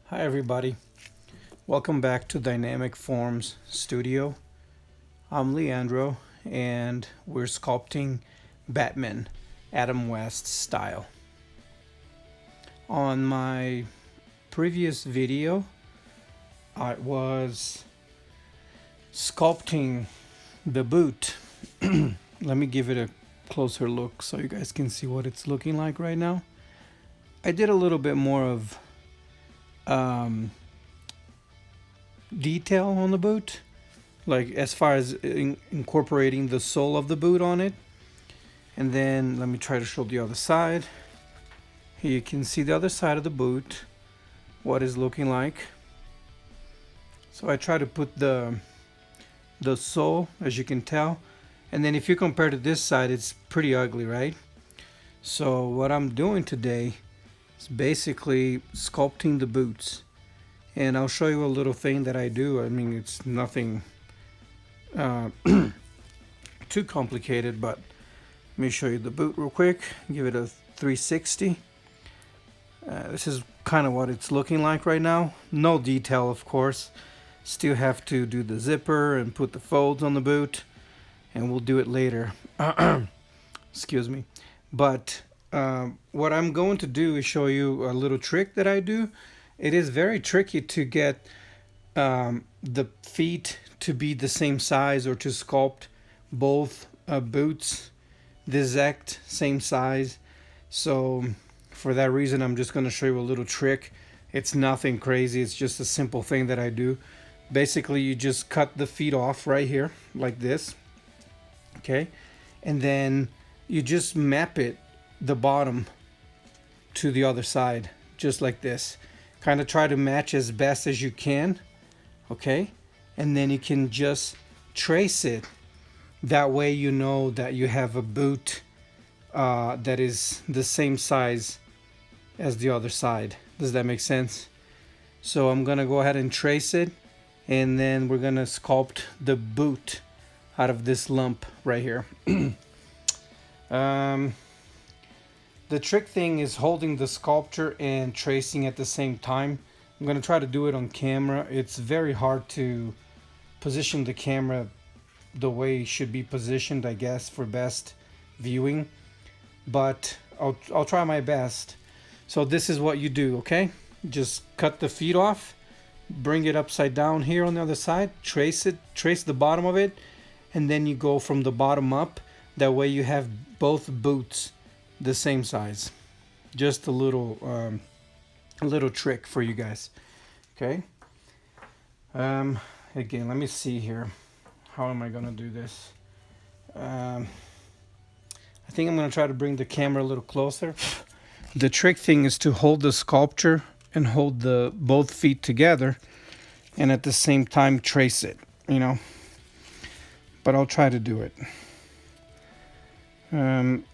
Hi everybody, welcome back to Dynamic Forms Studio. I'm Leandro and we're sculpting Batman Adam West style. On my previous video I was sculpting the boot. Let me give it a closer look so you guys can see what it's looking like right now. I did a little bit more of detail on the boot, like as far as incorporating the sole of the boot on it. And then let me try to show the other side. Here you can see the other side of the boot, what it's looking like. So I try to put the sole, as you can tell, and then if you compare to this side, it's pretty ugly, right? So what I'm doing today is basically sculpting the boots, and I'll show you a little thing that I do. I mean, it's nothing too complicated, but let me show you the boot real quick. Give it a 360. This is kind of what it's looking like right now. No detail, of course. Still have to do the zipper and put the folds on the boot, and we'll do it later. Excuse me. But what I'm going to do is show you a little trick that I do. It is very tricky to get the feet to be the same size, or to sculpt both boots the exact same size. So for that reason, I'm just going to show you a little trick. It's nothing crazy. It's just a simple thing that I do. Basically, you just cut the feet off right here like this. Okay. And then you just map it, the bottom, to the other side, just like this. Kind of try to match as best as you can. Okay. And then you can just trace it. That way you know that you have a boot that is the same size as the other side. Does that make sense? So I'm gonna go ahead and trace it, and then we're gonna sculpt the boot out of this lump right here. The trick thing is holding the sculpture and tracing at the same time. I'm gonna try to do it on camera. It's very hard to position the camera the way it should be positioned, I guess, for best viewing, but I'll try my best. So this is what you do, okay? Just cut the feet off, bring it upside down here on the other side, trace it, trace the bottom of it, and then you go from the bottom up. That way you have both boots the same size. Just a little trick for you guys, okay? Again, let me see here. How am I gonna do this? I think I'm gonna try to bring the camera a little closer. The trick thing is to hold the sculpture and hold the both feet together, and at the same time trace it, you know. But I'll try to do it.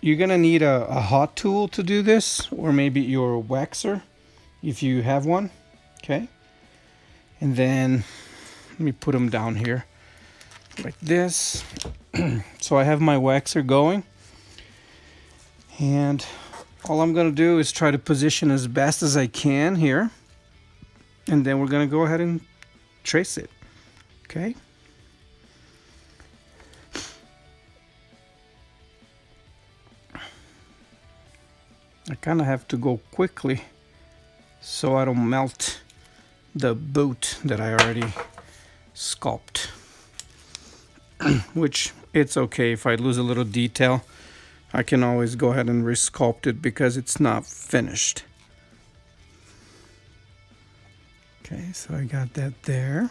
You're gonna need a hot tool to do this, or maybe your waxer if you have one. Okay. And then let me put them down here like this. So I have my waxer going, and all I'm gonna do is try to position as best as I can here, and then we're gonna go ahead and trace it. Okay. I kind of have to go quickly so I don't melt the boot that I already sculpted. Which it's okay if I lose a little detail. I can always go ahead and resculpt it because it's not finished. Okay, so I got that there.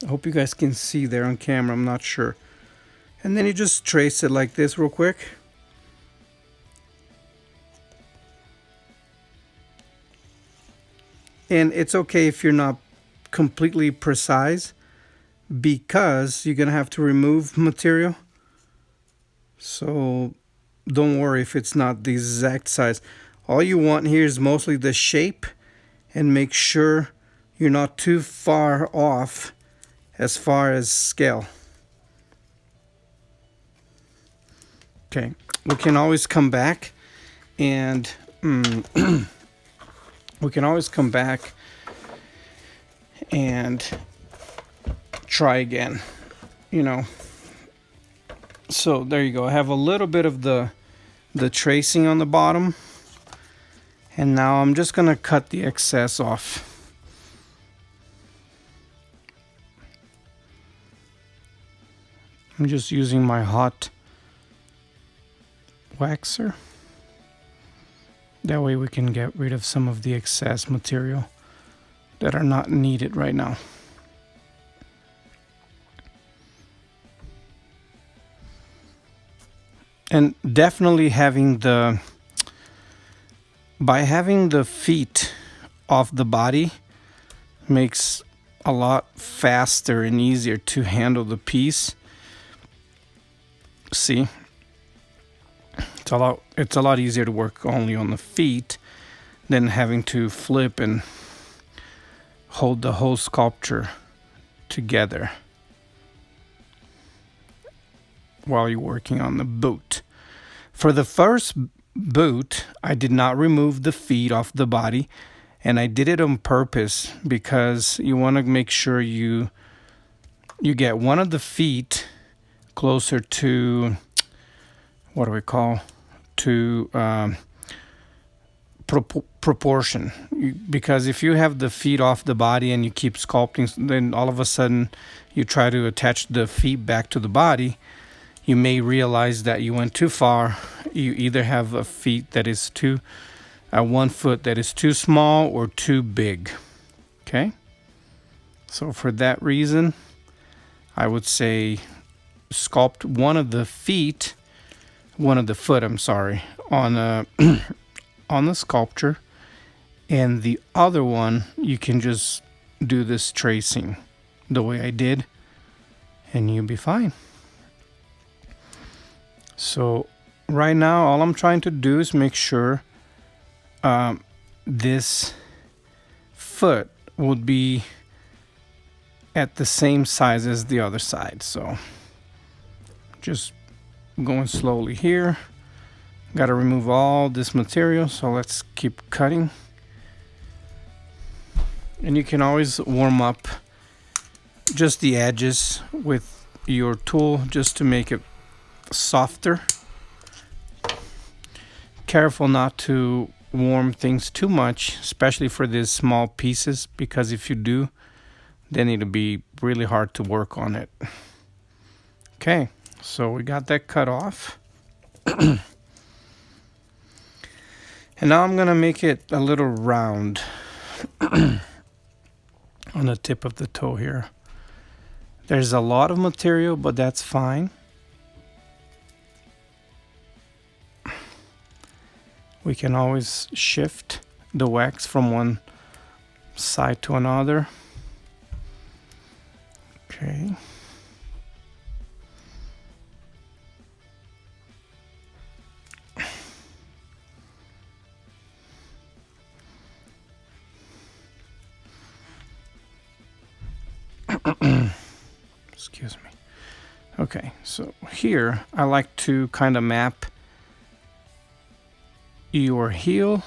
I hope you guys can see there on camera, I'm not sure. And then you just trace it like this real quick. And it's okay if you're not completely precise, because you're gonna have to remove material. So don't worry if it's not the exact size. All you want here is mostly the shape, and make sure you're not too far off as far as scale. Okay, we can always come back and we can always come back and try again, you know. So there you go. I have a little bit of the tracing on the bottom, and now I'm just gonna cut the excess off. I'm just using my hot waxer. That way we can get rid of some of the excess material that are not needed right now. And definitely by having the feet off the body makes a lot faster and easier to handle the piece. See? It's a lot easier to work only on the feet than having to flip and hold the whole sculpture together while you're working on the boot. For the first boot, I did not remove the feet off the body, and I did it on purpose because you want to make sure you get one of the feet closer to, what do we call, to proportion. Because if you have the feet off the body and you keep sculpting, then all of a sudden you try to attach the feet back to the body, you may realize that you went too far. You either have a feet that is one foot that is too small or too big. Okay? So for that reason, I would say sculpt one of the foot, I'm sorry, on on the sculpture, and the other one you can just do this tracing the way I did, and you'll be fine. So right now all I'm trying to do is make sure this foot would be at the same size as the other side. So just going slowly here. Got to remove all this material, so let's keep cutting. And you can always warm up just the edges with your tool just to make it softer. Careful not to warm things too much, especially for these small pieces, because if you do, then it'll be really hard to work on it. Okay, so we got that cut off. And now I'm gonna make it a little round on the tip of the toe here. There's a lot of material, but that's fine. We can always shift the wax from one side to another. Okay. Excuse me. Okay, so here I like to kind of map your heel.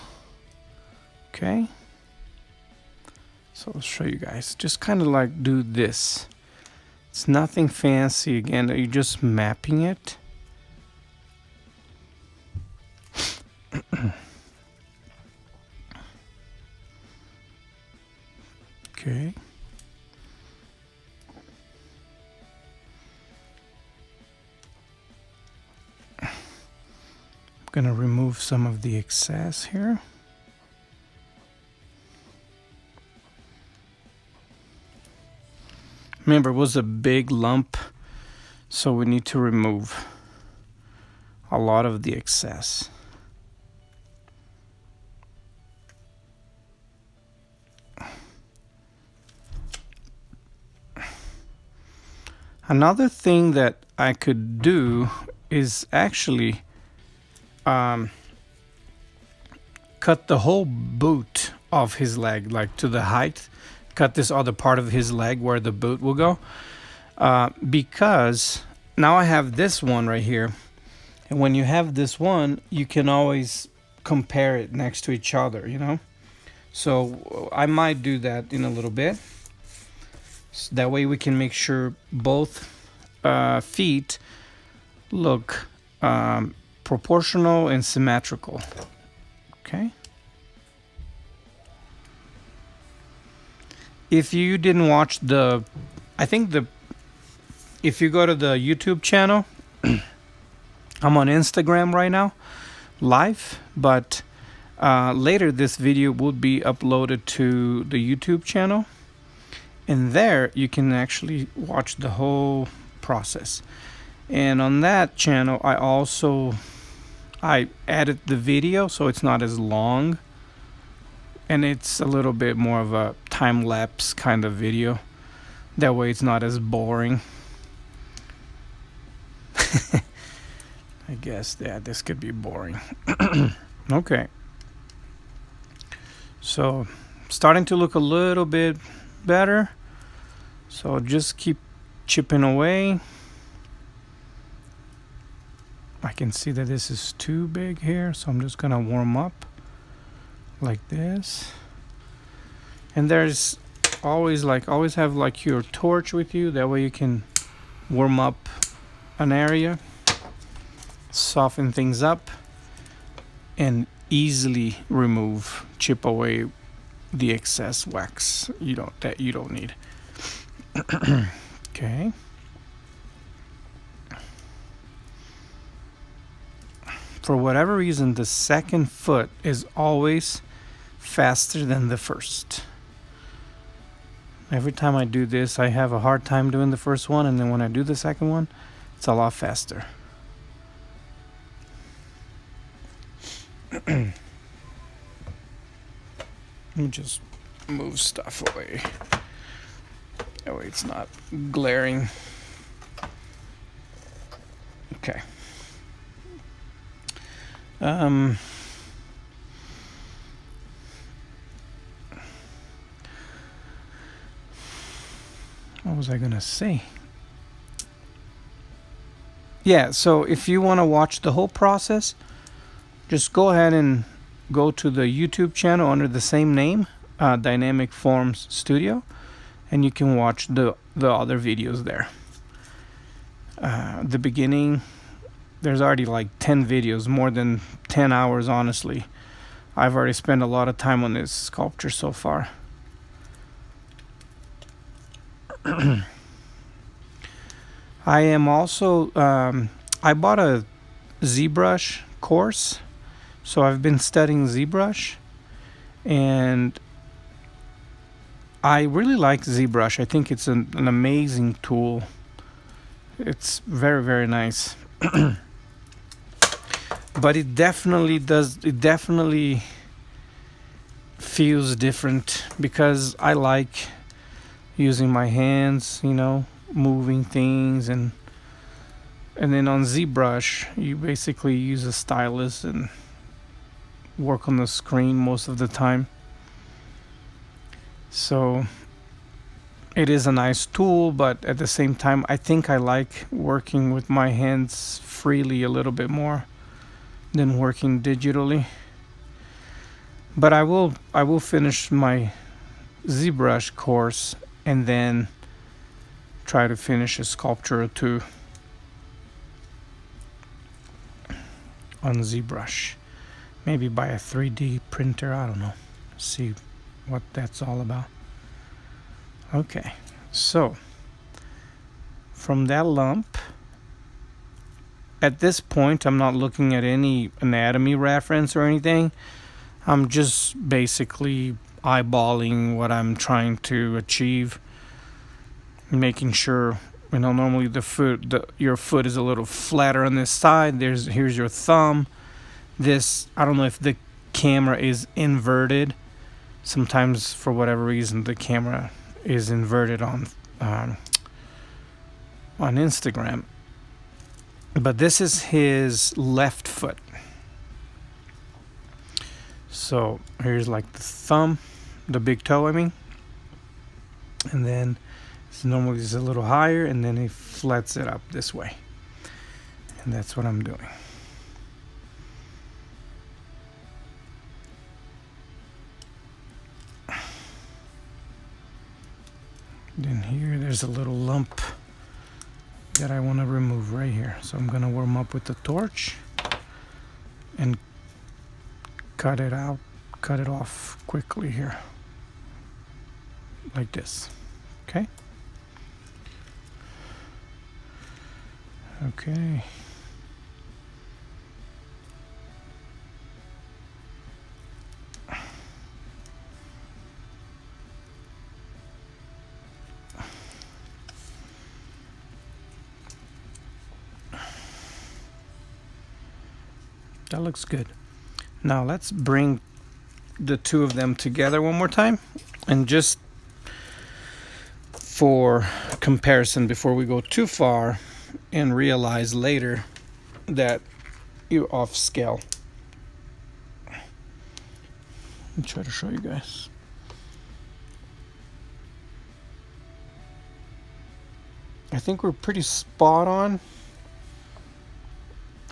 Okay, so I'll show you guys. Just kind of like do this. It's nothing fancy. Again, you're just mapping it. Okay. I'm gonna remove some of the excess here. Remember, it was a big lump, so we need to remove a lot of the excess. Another thing that I could do is actually cut the whole boot of his leg, like to the height. Cut this other part of his leg where the boot will go, because now I have this one right here, and when you have this one, you can always compare it next to each other, you know. So I might do that in a little bit. So that way we can make sure both feet look proportional and symmetrical. Okay. If you didn't watch if you go to the YouTube channel, I'm on Instagram right now, live, but later this video will be uploaded to the YouTube channel, and there you can actually watch the whole process. And on that channel, I added the video so it's not as long, and it's a little bit more of a time-lapse kind of video. That way it's not as boring. I guess, yeah, this could be boring. Okay. So, starting to look a little bit better. So just keep chipping away. I can see that this is too big here, so I'm just gonna warm up like this. And there's always have like your torch with you, that way you can warm up an area, soften things up, and easily chip away the excess wax that you don't need. Okay. For whatever reason, the second foot is always faster than the first. Every time I do this, I have a hard time doing the first one, and then when I do the second one, it's a lot faster. Let me just move stuff away. That way it's not glaring. Okay. What was I gonna say? Yeah, so if you want to watch the whole process, just go ahead and go to the YouTube channel under the same name, Dynamic Forms Studio, and you can watch the other videos there. The beginning, there's already like 10 videos, more than 10 hours, honestly. I've already spent a lot of time on this sculpture so far. I am also, I bought a ZBrush course, so I've been studying ZBrush, and I really like ZBrush. I think it's an amazing tool. It's very, very nice. But it definitely feels different, because I like using my hands, moving things, and then on ZBrush you basically use a stylus and work on the screen most of the time. So it is a nice tool, but at the same time I think I like working with my hands freely a little bit more than working digitally. But I will finish my ZBrush course and then try to finish a sculpture or two on ZBrush. Maybe buy a 3D printer, I don't know. See what that's all about. Okay, so from that lump, at this point I'm not looking at any anatomy reference or anything. I'm just basically eyeballing what I'm trying to achieve, making sure, normally your foot is a little flatter on this side. Here's your thumb. This, I don't know if the camera is inverted. Sometimes for whatever reason the camera is inverted on Instagram. But this is his left foot. So here's like the thumb, the big toe, I mean. And then normally it's a little higher, and then he flats it up this way. And that's what I'm doing. Then here, there's a little lump that I want to remove right here. So I'm going to warm up with the torch and cut it out, cut it off quickly here. Like this. Okay? Okay. That looks good. Now let's bring the two of them together one more time, and just for comparison before we go too far and realize later that you're off scale. Let me try to show you guys. I think we're pretty spot on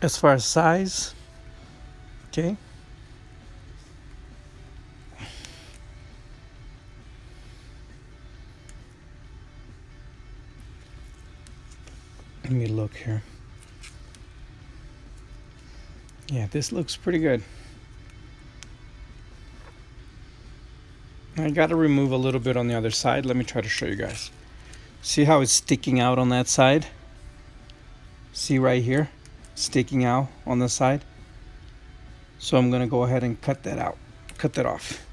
as far as size. Okay. Let me look here. Yeah, this looks pretty good. I got to remove a little bit on the other side. Let me try to show you guys. See how it's sticking out on that side? See right here? Sticking out on the side? So I'm going to go ahead and cut that out. Cut that off.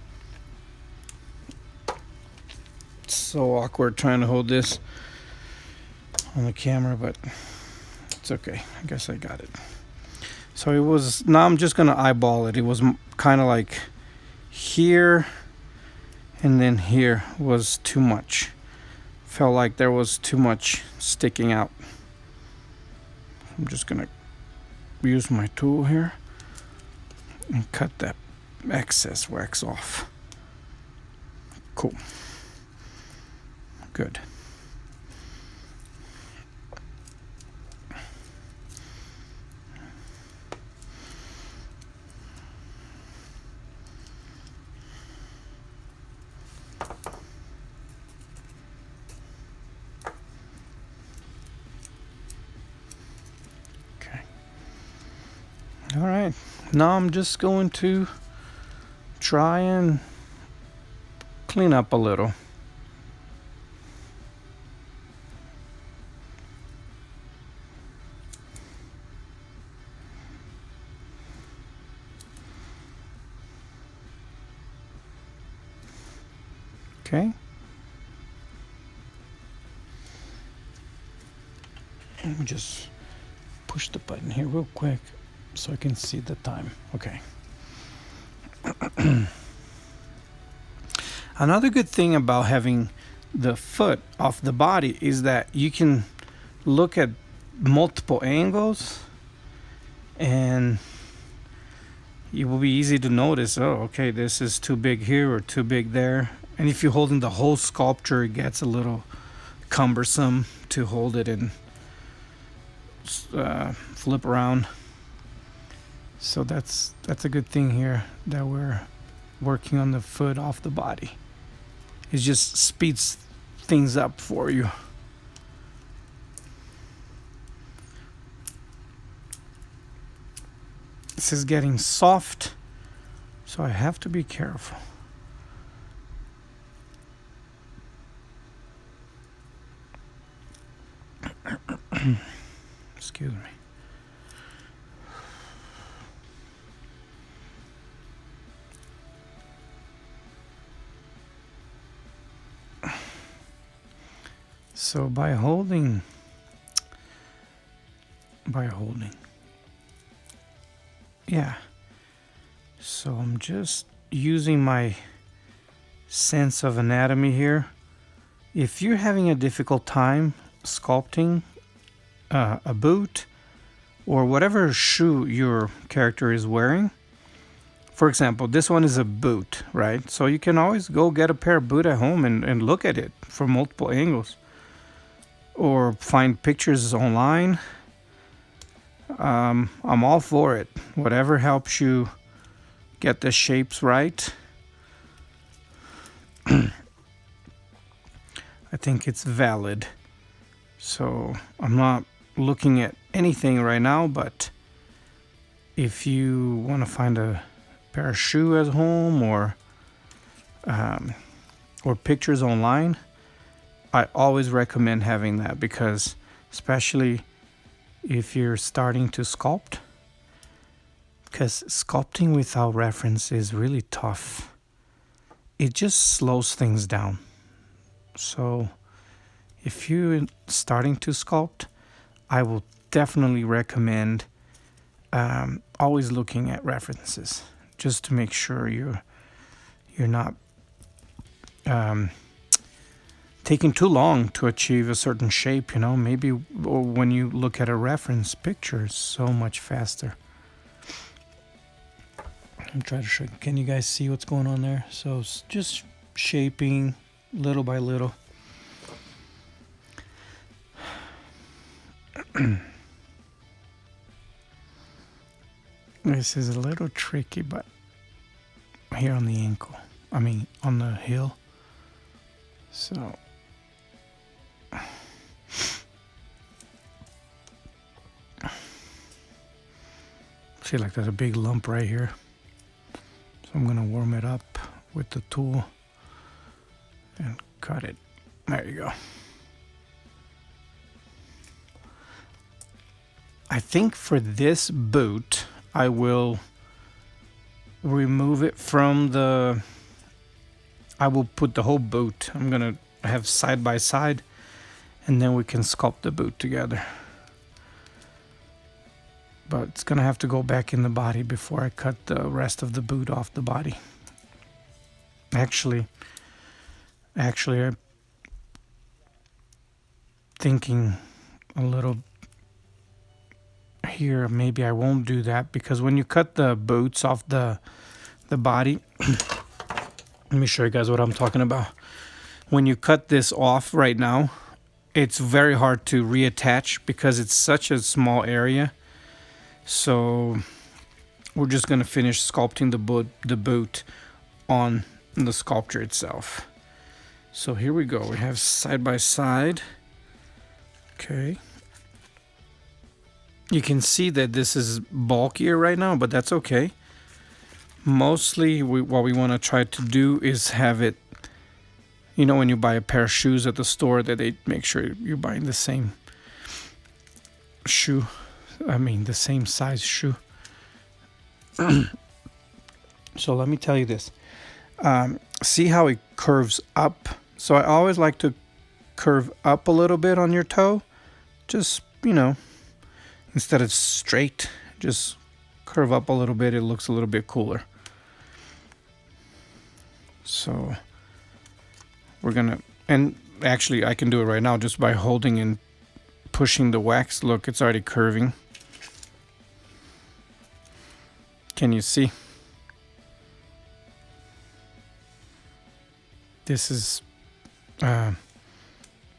It's so awkward trying to hold this on the camera, but it's okay. I guess I got it. So it was, now I'm just going to eyeball it. It was kind of like here and then here was too much. Felt like there was too much sticking out. I'm just going to use my tool here and cut that excess wax off. Cool. Good. Okay. All right. Now I'm just going to try and clean up a little. Okay. Let me just push the button here real quick so I can see the time. Okay. Another good thing about having the foot off the body is that you can look at multiple angles and it will be easy to notice, oh, okay, this is too big here or too big there. And if you're holding the whole sculpture, it gets a little cumbersome to hold it and flip around. So that's a good thing here that we're working on the foot off the body. It just speeds things up for you. This is getting soft, so I have to be careful. Excuse me. So by holding, yeah. So I'm just using my sense of anatomy here. If you're having a difficult time sculpting a boot or whatever shoe your character is wearing, for example, this one is a boot, right? So you can always go get a pair of boot at home and look at it from multiple angles, or find pictures online. I'm all for it. Whatever helps you get the shapes right. I think it's valid. So I'm not looking at anything right now, but if you want to find a pair of shoes at home or pictures online, I always recommend having that, because especially if you're starting to sculpt, because sculpting without reference is really tough. It just slows things down. So if you're starting to sculpt, I will definitely recommend always looking at references, just to make sure you're not taking too long to achieve a certain shape. Maybe when you look at a reference picture, it's so much faster. I'm trying to show you. Can you guys see what's going on there? So it's just shaping little by little. This is a little tricky, but here on the ankle, on the heel. So see, like there's a big lump right here. So I'm gonna warm it up with the tool and cut it. There you go. I think for this boot, I will remove it from I will put the whole boot. I'm gonna have side by side, and then we can sculpt the boot together. But it's gonna have to go back in the body before I cut the rest of the boot off the body. Actually, I'm thinking a little here, maybe I won't do that, because when you cut the boots off the body, let me show you guys what I'm talking about. When you cut this off right now, it's very hard to reattach because it's such a small area. So we're just gonna finish sculpting the boot on the sculpture itself. So here we go. We have side by side. Okay. You can see that this is bulkier right now, but that's okay. Mostly what we want to try to do is have it, when you buy a pair of shoes at the store, that they make sure you're buying the same shoe. The same size shoe. So let me tell you this. See how it curves up? So I always like to curve up a little bit on your toe. Just, instead of straight, just curve up a little bit. It looks a little bit cooler. So we're gonna, and actually I can do it right now just by holding and pushing the wax. Look, it's already curving. Can you see? This is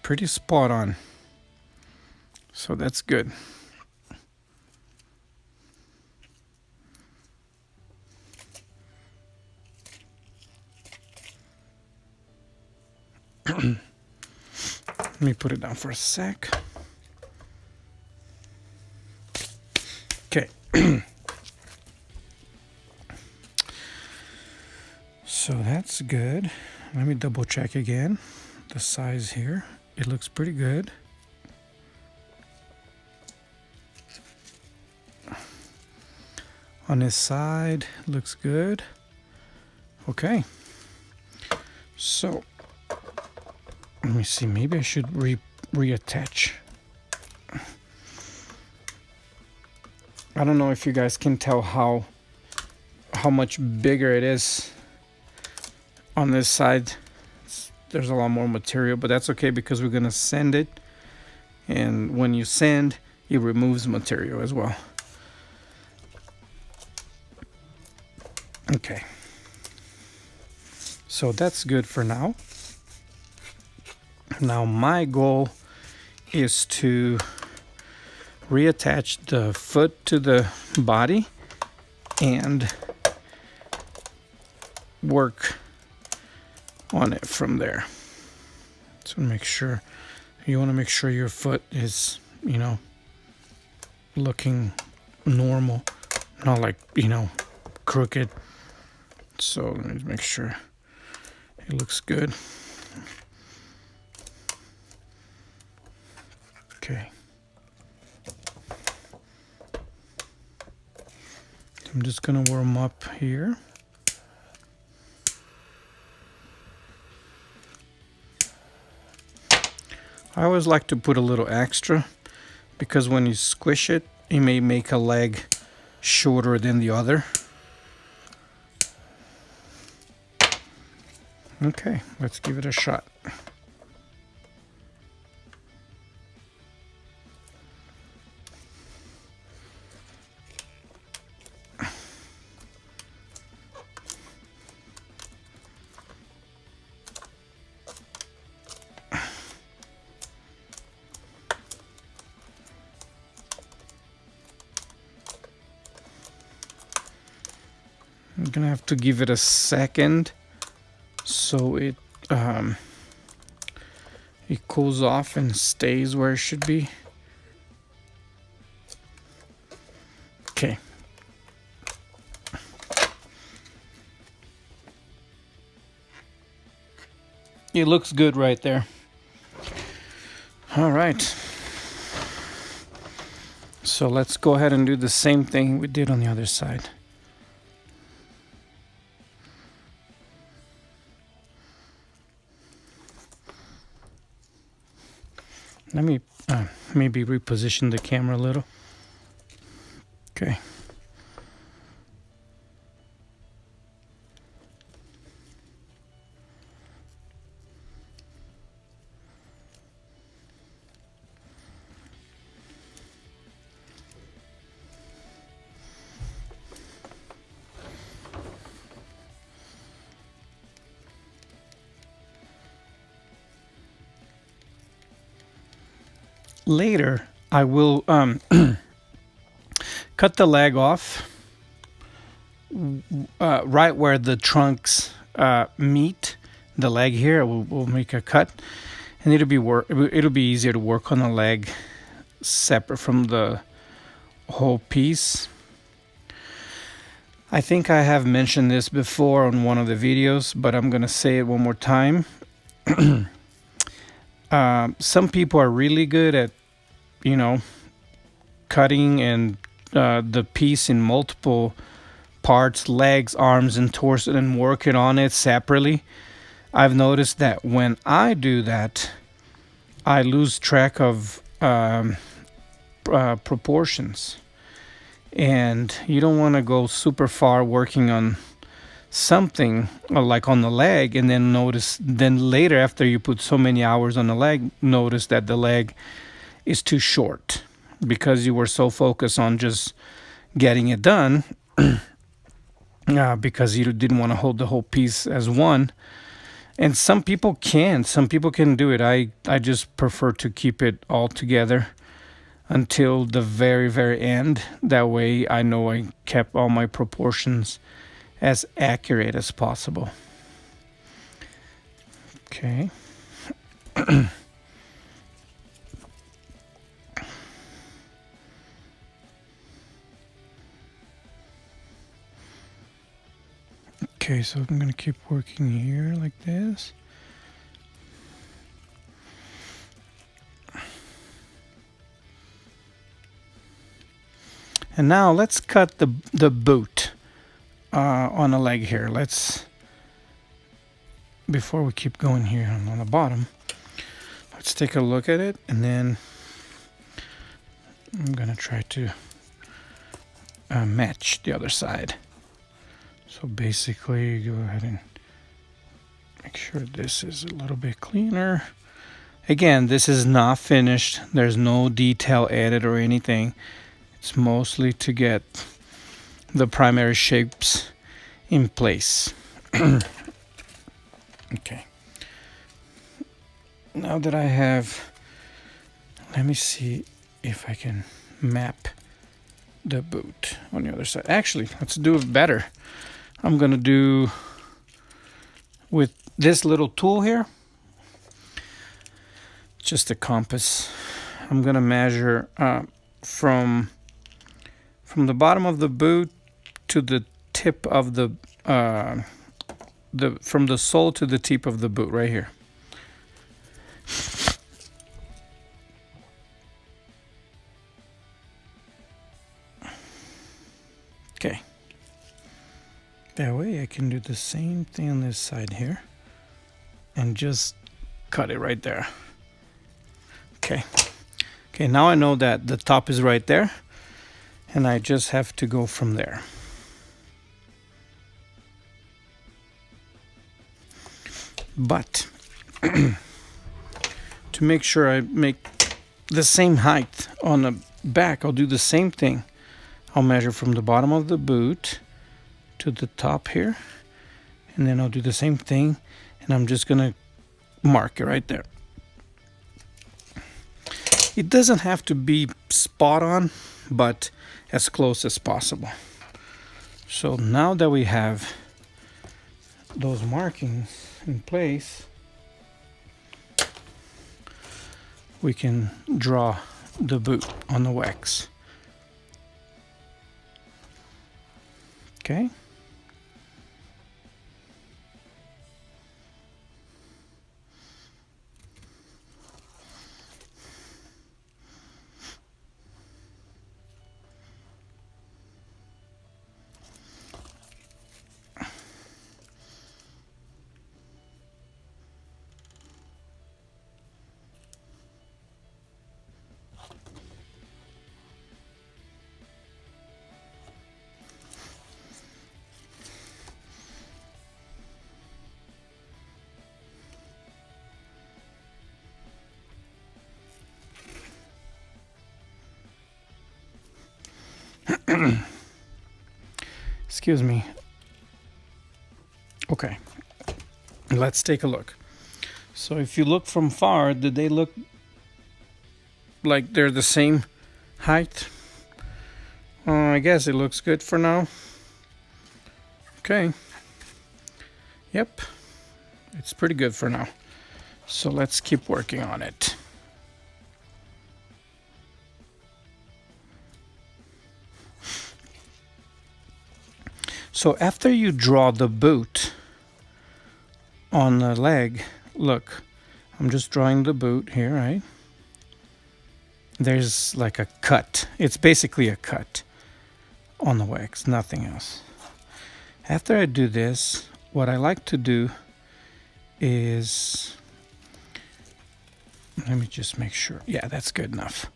pretty spot on. So that's good. Let me put it down for a sec. Okay. So that's good. Let me double check again. The size here. It looks pretty good. On this side, looks good. Okay. So let me see, maybe I should reattach. I don't know if you guys can tell how much bigger it is on this side. There's a lot more material, but that's okay because we're gonna sand it, and when you sand, it removes material as well. Okay, so that's good for now. Now my goal is to reattach the foot to the body and work on it from there. So make sure, you want to make sure your foot is, you know, looking normal, not like, you know, crooked. So let me make sure it looks good. Okay. I'm just gonna warm up here. I always like to put a little extra because when you squish it, it may make a leg shorter than the other. Okay, let's give it a shot. I'm gonna have to give it a second so it cools off and stays where it should be. Okay. It looks good right there. All right. So let's go ahead and do the same thing we did on the other side. Let me maybe reposition the camera a little. Okay. Later, I will cut the leg off right where the trunks meet the leg here. We'll make a cut, and it'll be easier to work on the leg separate from the whole piece. I think I have mentioned this before on one of the videos, but I'm gonna say it one more time. Some people are really good at, you know, cutting and the piece in multiple parts, legs, arms, and torso, and working on it separately. I've noticed that when I do that, I lose track of proportions, and you don't want to go super far working on something like on the leg and then later, after you put so many hours on the leg, notice that the leg is too short because you were so focused on just getting it done because you didn't want to hold the whole piece as one. And some people can do it. I just prefer to keep it all together until the very, very end. That way I know I kept all my proportions as accurate as possible. Okay. Okay, so I'm going to keep working here like this. And now let's cut the boot on the leg here. Before we keep going here on the bottom, let's take a look at it, and then I'm gonna try to match the other side. So basically, go ahead and make sure this is a little bit cleaner. Again, this is not finished. There's no detail added or anything. It's mostly to get the primary shapes in place. Okay. Now that I have, let me see if I can map the boot on the other side. Actually, let's do it better. I'm gonna do with this little tool here. just a compass. I'm gonna measure from the bottom of the boot to the tip of the from the sole to the tip of the boot right here. Okay. That way I can do the same thing on this side here and just cut it right there. Okay. Okay, now I know that the top is right there and I just have to go from there. But to make sure I make the same height on the back, I'll do the same thing. I'll measure from the bottom of the boot to the top here, and then I'll do the same thing, and I'm just gonna mark it right there. It doesn't have to be spot on, but as close as possible. So now that we have those markings in place, we can draw the boot on the wax. Okay. Excuse me. Okay, let's take a look. So if you look from far, did they look like they're the same height? I guess it looks good for now. Okay. Yep, it's pretty good for now. So let's keep working on it. So after you draw the boot on the leg, look, I'm just drawing the boot here, right? There's like a cut. It's basically a cut on the wax, nothing else. After I do this, what I like to do is, let me just make sure. Yeah, that's good enough.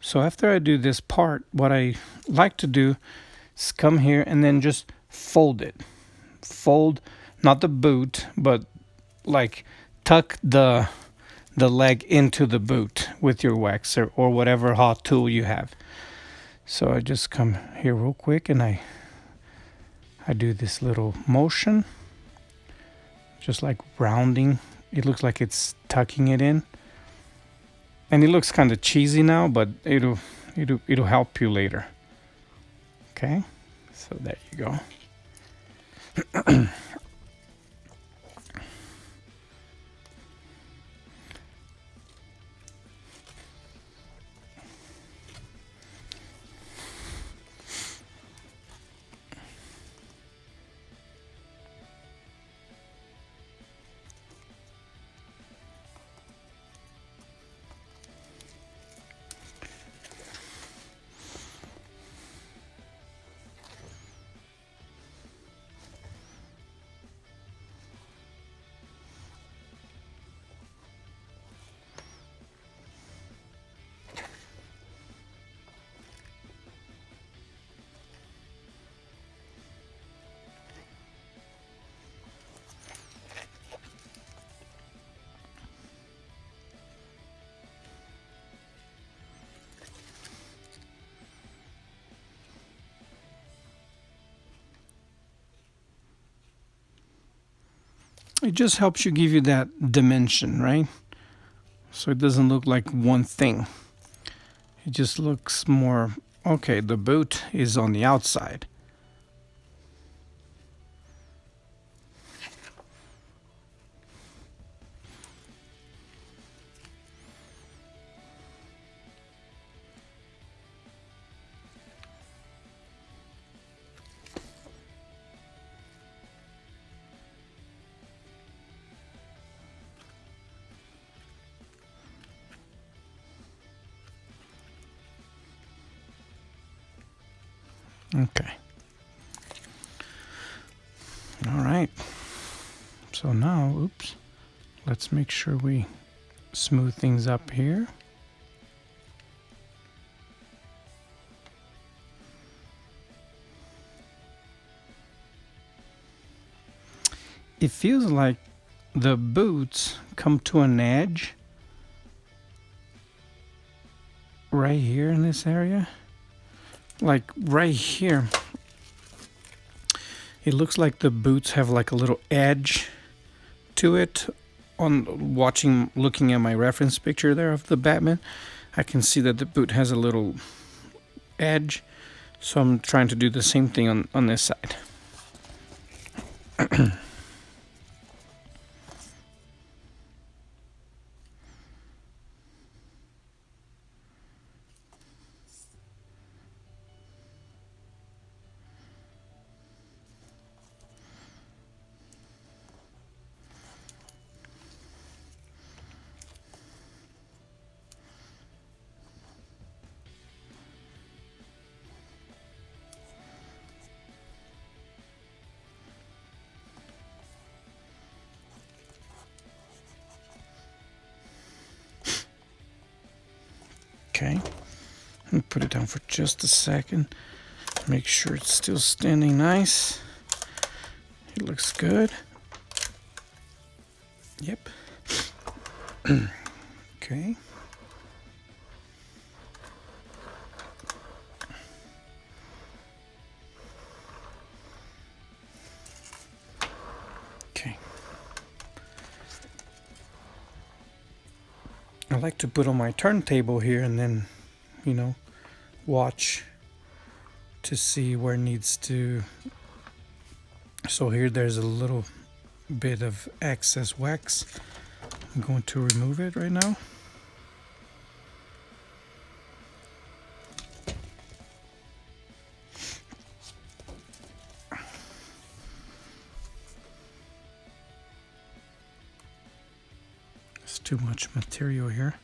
So after I do this part, what I like to do is come here and then just fold it. Fold, not the boot, but like tuck the leg into the boot with your waxer or whatever hot tool you have. So I just come here real quick and I do this little motion, just like rounding. It looks like it's tucking it in, and it looks kind of cheesy now, but it'll help you later. Okay, so there you go. It just helps you give you that dimension, right? So it doesn't look like one thing. It just looks more, okay, the boot is on the outside. Okay. All right. So now, oops, let's make sure we smooth things up here. It feels like the boots come to an edge right here in this area. Like right here. It looks like the boots have like a little edge to it. Looking at my reference picture there of the Batman, I can see that the boot has a little edge. So I'm trying to do the same thing on this side. Okay, and put it down for just a second. Make sure it's still standing nice. It looks good. Yep. Okay. Okay. I like to put on my turntable here and then, watch to see where it needs to. So here there's a little bit of excess wax. I'm going to remove it right now. It's too much material here.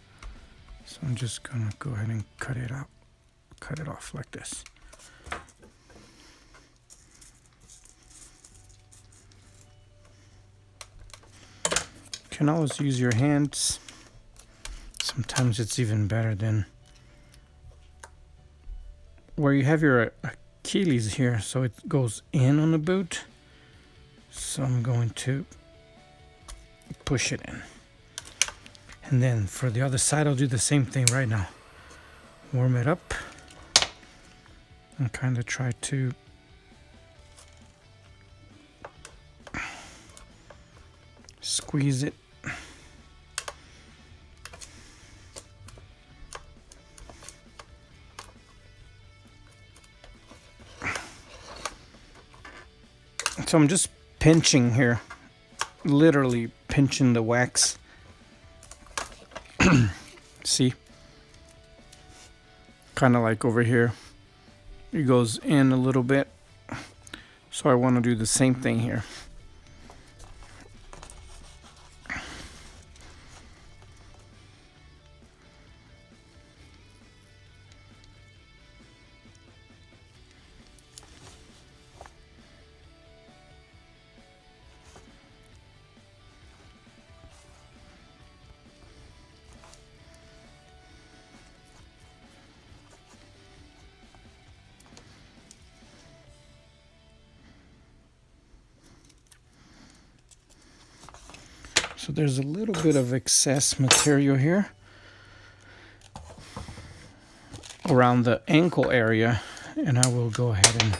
So I'm just gonna go ahead and cut it off like this. You can always use your hands. Sometimes it's even better than where you have your Achilles here, so it goes in on the boot. So I'm going to push it in. And then for the other side, I'll do the same thing right now. Warm it up and kind of try to squeeze it. So I'm just pinching here, literally pinching the wax. See? Kind of like over here. It goes in a little bit. So I want to do the same thing here. So there's a little bit of excess material here around the ankle area, and I will go ahead and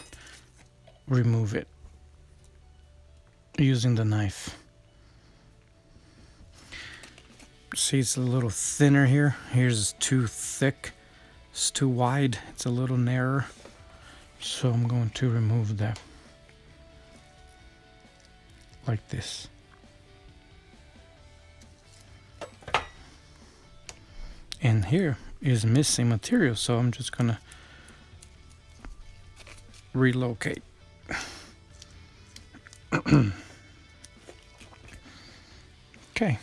remove it using the knife. See, it's a little thinner here. Here's too thick. It's too wide. It's a little narrower. So I'm going to remove that like this. And here is missing material, so I'm just gonna relocate. Okay.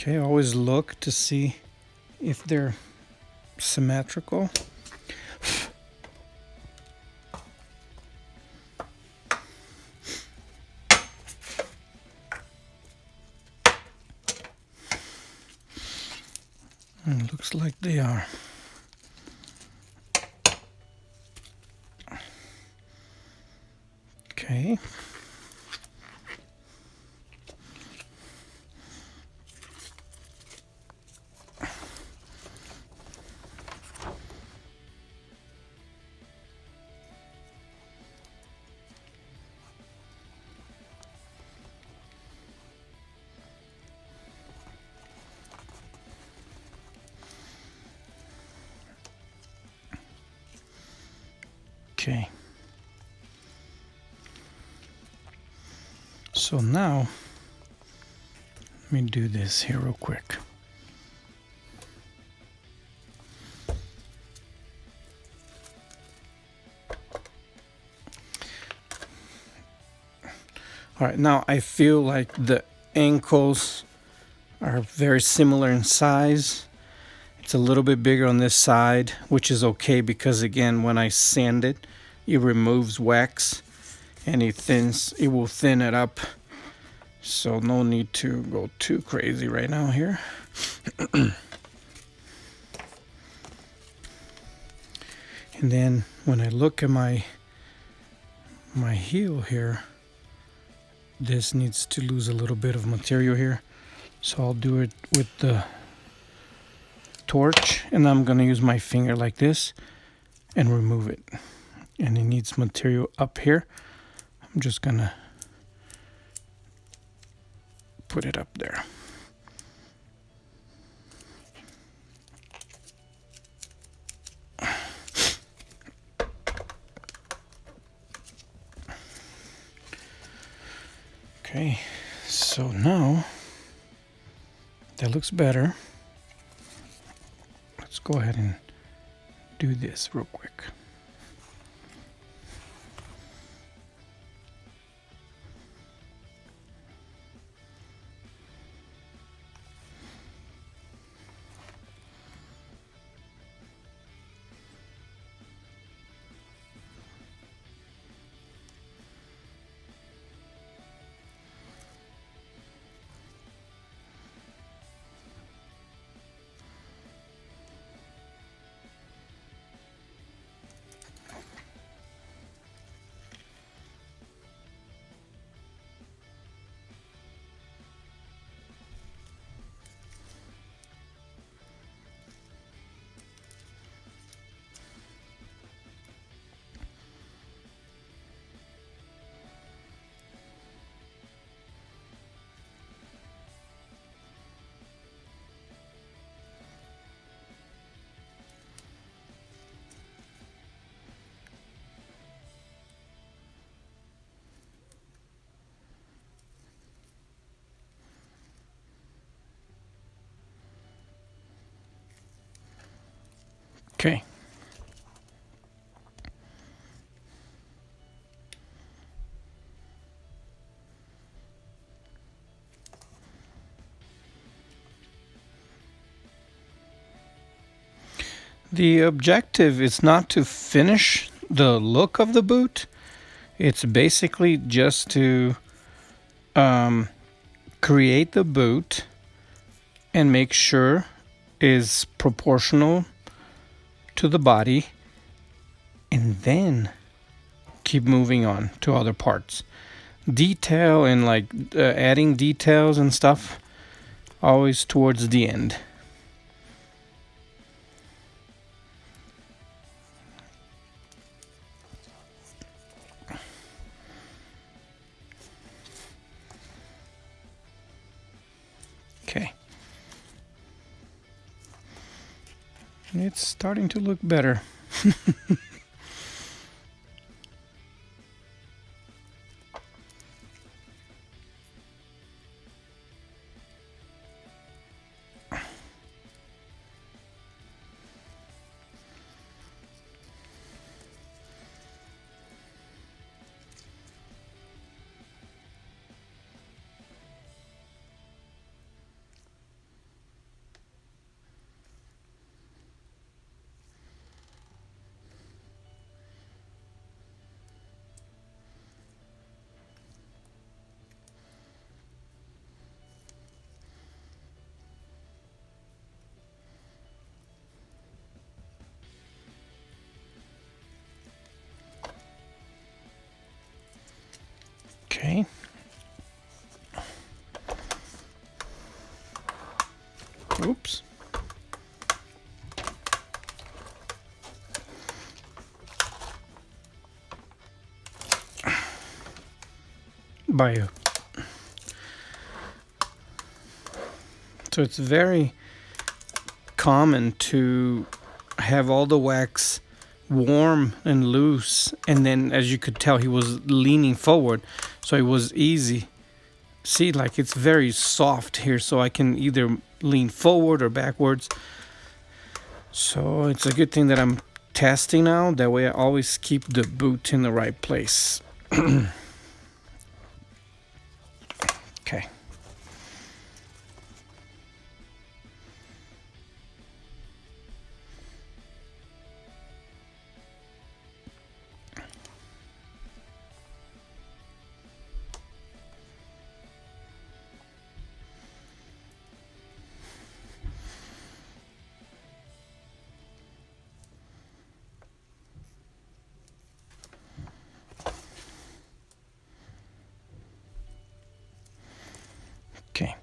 Okay, always look to see if they're symmetrical. Looks like they are. Okay. Okay. So now, let me do this here real quick. All right, now I feel like the ankles are very similar in size. It's a little bit bigger on this side, which is okay because again, when I sand it, it removes wax and it will thin it up. So no need to go too crazy right now here. And then when I look at my heel here, this needs to lose a little bit of material here. So I'll do it with the torch, and I'm gonna use my finger like this and remove it. And it needs material up here. I'm just gonna put it up there. Okay, so now that looks better. Let's go ahead and do this real quick. Okay. The objective is not to finish the look of the boot. It's basically just to create the boot and make sure is proportional to the body, and then keep moving on to other parts. Detail and like adding details and stuff always towards the end. Okay. It's starting to look better. by. So it's very common to have all the wax warm and loose, and then as you could tell he was leaning forward, so it was easy. See, like it's very soft here, so I can either lean forward or backwards. So it's a good thing that I'm testing now, that way I always keep the boot in the right place. Okay. Okay.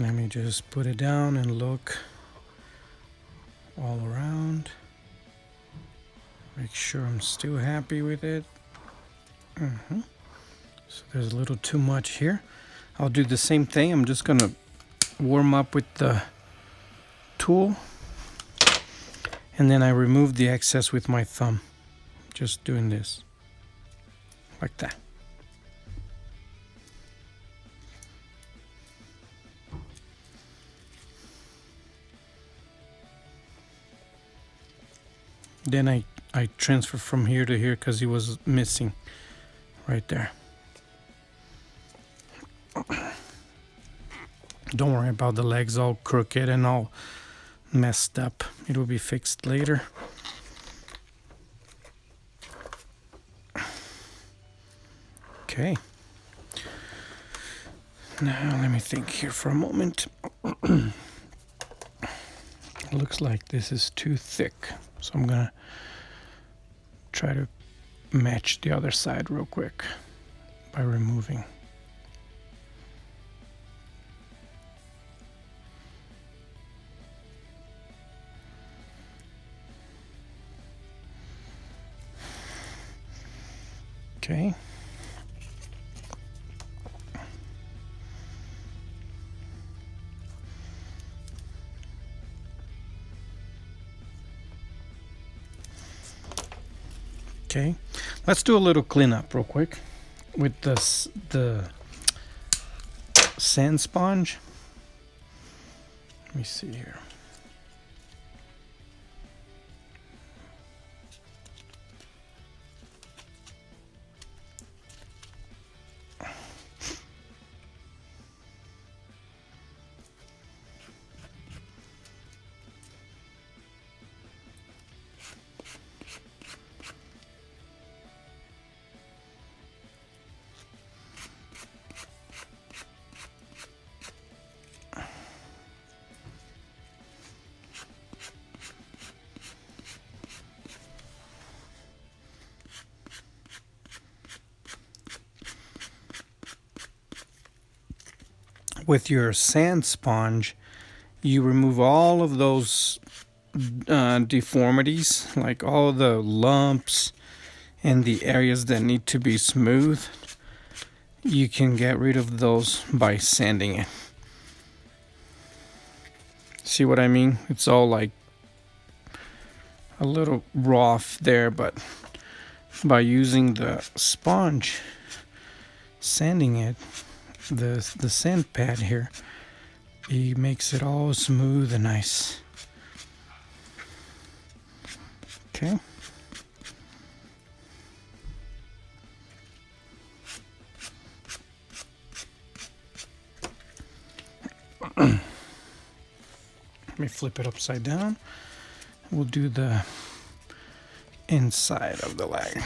Let me just put it down and look all around. Make sure I'm still happy with it. So there's a little too much here. I'll do the same thing. I'm just gonna warm up with the tool, and then I remove the excess with my thumb. Just doing this, like that. Then I transfer from here to here because he was missing right there. Don't worry about the legs all crooked and all messed up. It will be fixed later. Okay. Now let me think here for a moment. Looks like this is too thick, so I'm gonna try to match the other side real quick by removing. Okay. Okay, let's do a little cleanup real quick with the sand sponge. Let me see here. With your sand sponge, you remove all of those deformities, like all the lumps and the areas that need to be smooth. You can get rid of those by sanding it. See what I mean? It's all like a little rough there, but by using the sponge, sanding it, the sand pad here, it makes it all smooth and nice. Okay. Let me flip it upside down. We'll do the inside of the leg.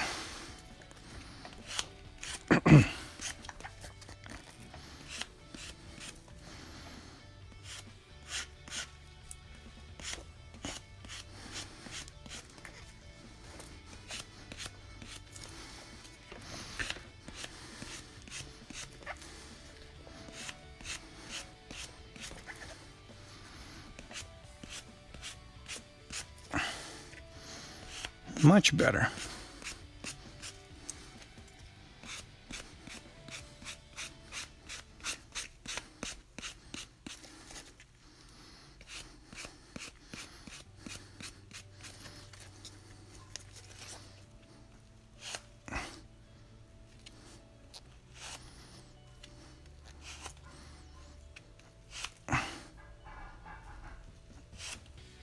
Much better.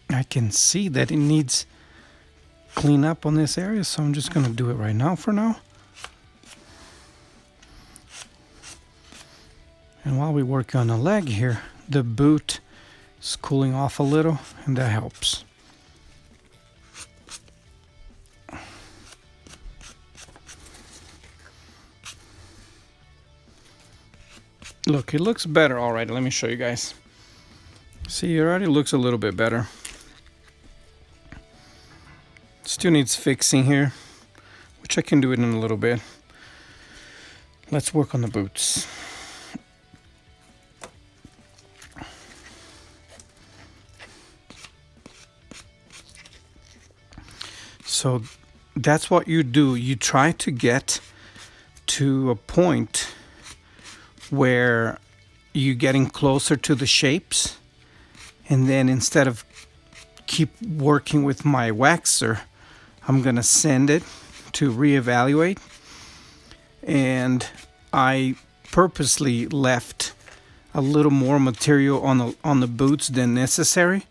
I can see that it needs clean up on this area, so I'm just going to do it right now for now. And while we work on the leg here, the boot is cooling off a little, and that helps. Look, it looks better already. Let me show you guys. See, it already looks a little bit better. Still needs fixing here, which I can do it in a little bit. Let's work on the boots. So that's what you do. You try to get to a point where you're getting closer to the shapes, and then instead of keep working with my waxer, I'm gonna send it to reevaluate. And I purposely left a little more material on the boots than necessary,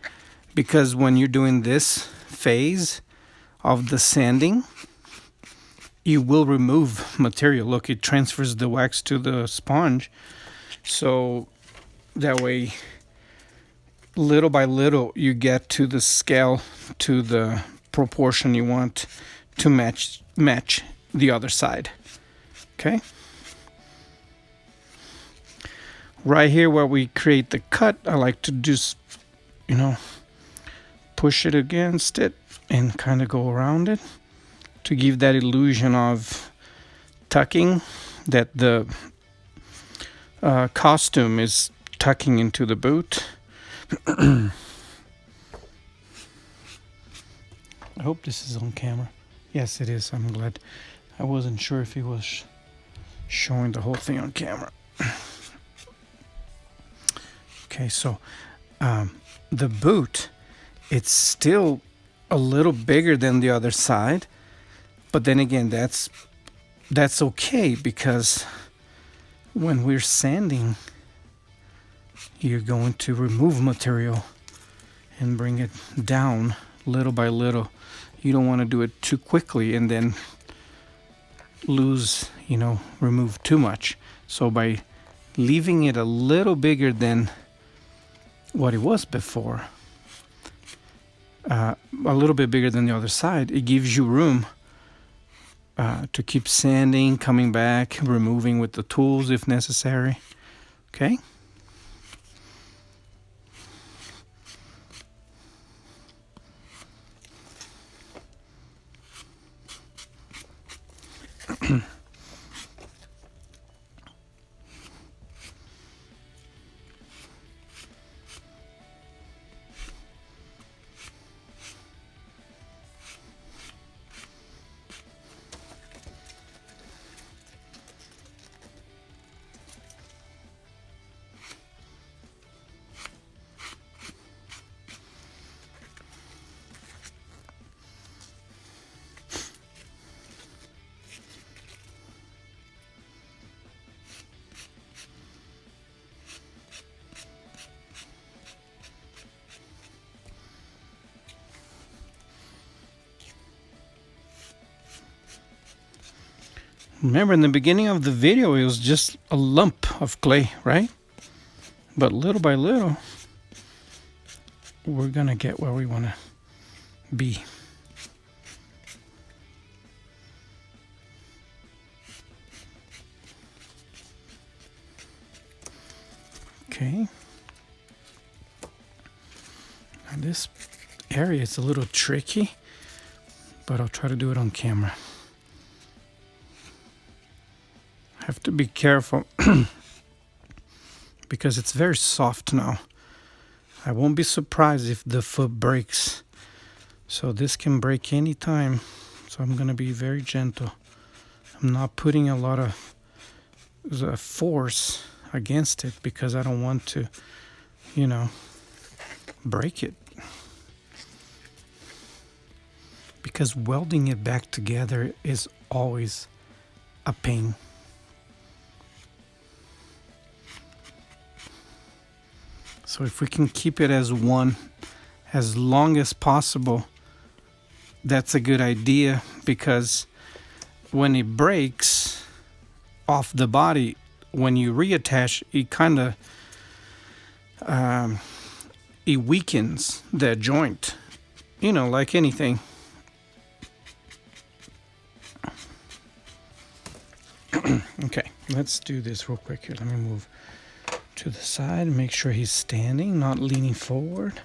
because when you're doing this phase of the sanding, you will remove material. Look, it transfers the wax to the sponge, so that way little by little you get to the scale, to the proportion you want to match the other side. Okay, right here where we create the cut, I like to just, push it against it and kind of go around it to give that illusion of tucking, that the costume is tucking into the boot. I hope this is on camera. Yes, it is. I'm glad. I wasn't sure if he was showing the whole thing on camera. Okay, so the boot, it's still a little bigger than the other side, but then again, that's okay, because when we're sanding, you're going to remove material and bring it down little by little. You don't want to do it too quickly and then remove too much. So by leaving it a little bigger than what it was before, a little bit bigger than the other side, it gives you room to keep sanding, coming back, removing with the tools if necessary. Okay? Remember, in the beginning of the video, it was just a lump of clay, right? But little by little, we're gonna get where we want to be. Okay. Now this area is a little tricky, but I'll try to do it on camera. I have to be careful because it's very soft now. I won't be surprised if the foot breaks. So this can break anytime. So I'm gonna be very gentle. I'm not putting a lot of force against it because I don't want to, you know, break it. Because welding it back together is always a pain. So if we can keep it as one as long as possible, that's a good idea, because when it breaks off the body, when you reattach, it kind of it weakens the joint, you know, like anything. Okay, let's do this real quick here. Let me move to the side and make sure he's standing, not leaning forward.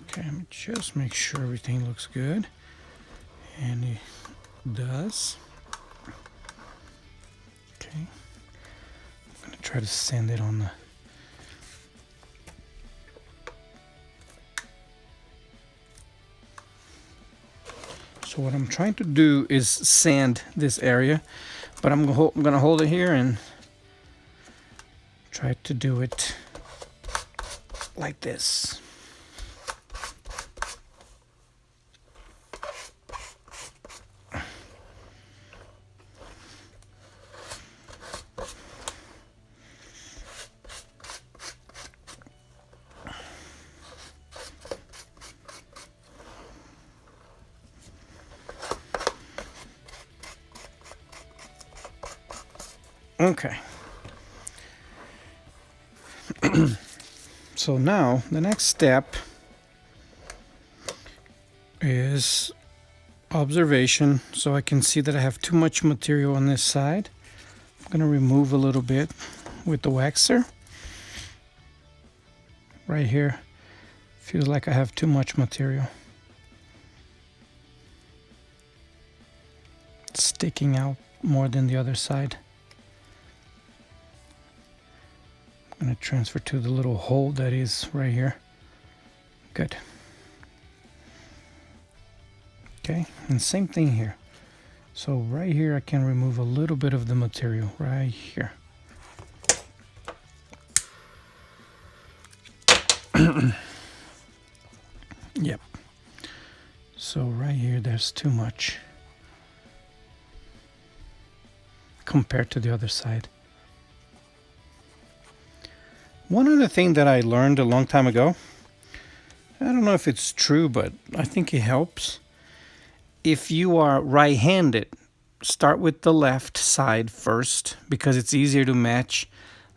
Okay, let me just make sure everything looks good. And it does. Okay. I'm going to try to sand it on the... So what I'm trying to do is sand this area, but I'm going to hold it here and try to do it like this. Okay. So now the next step is observation. So I can see that I have too much material on this side. I'm going to remove a little bit with the waxer. Right here, feels like I have too much material. It's sticking out more than the other side. I'm going to transfer to the little hole that is right here. Good. Okay, and same thing here. So right here I can remove a little bit of the material right here. Yep. So right here there's too much compared to the other side. One other thing that I learned a long time ago, I don't know if it's true, but I think it helps. If you are right-handed, start with the left side first, because it's easier to match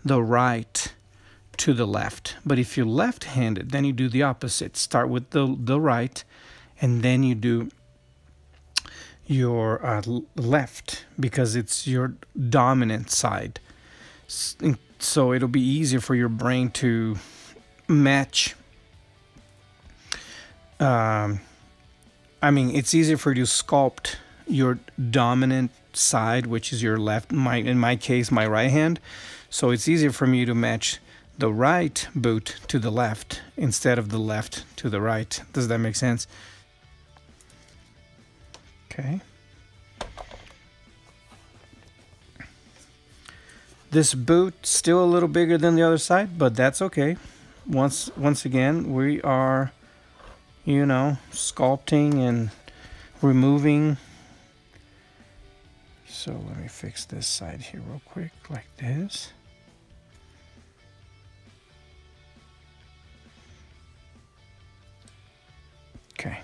the right to the left. But if you're left-handed, then you do the opposite. Start with the right, and then you do your left, because it's your dominant side. So it'll be easier for your brain to match. It's easier for you to sculpt your dominant side, which is your left. In my case, my right hand. So it's easier for me to match the right boot to the left instead of the left to the right. Does that make sense? Okay. This boot still a little bigger than the other side, but that's okay. Once again, we are, sculpting and removing. So let me fix this side here real quick, like this. Okay.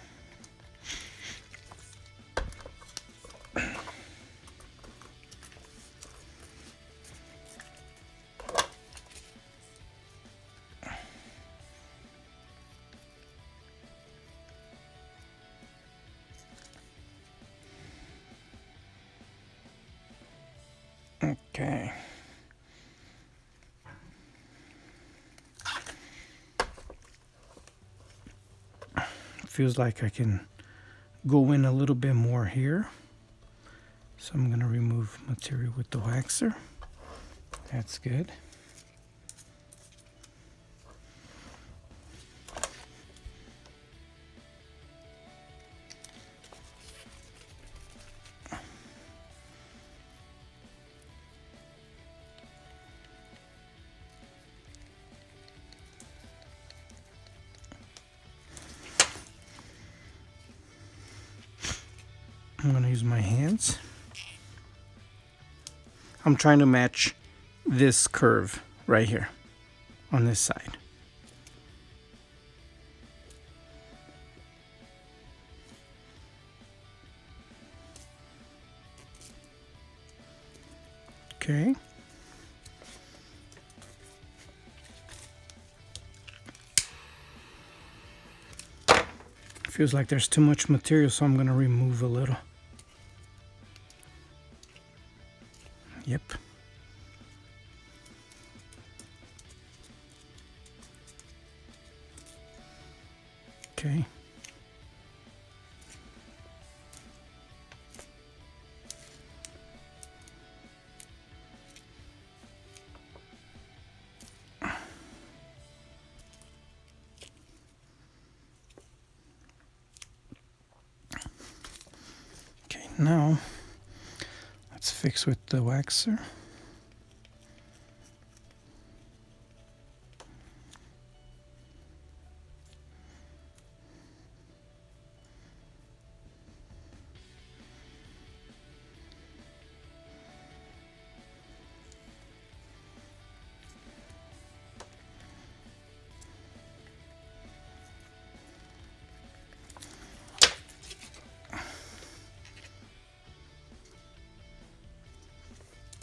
Okay. Feels like I can go in a little bit more here. So I'm going to remove material with the waxer. That's good. I'm going to use my hands. I'm trying to match this curve right here on this side. Okay. Feels like there's too much material, so I'm going to remove a little. Yep. Okay. Okay, now let's fix with the waxer.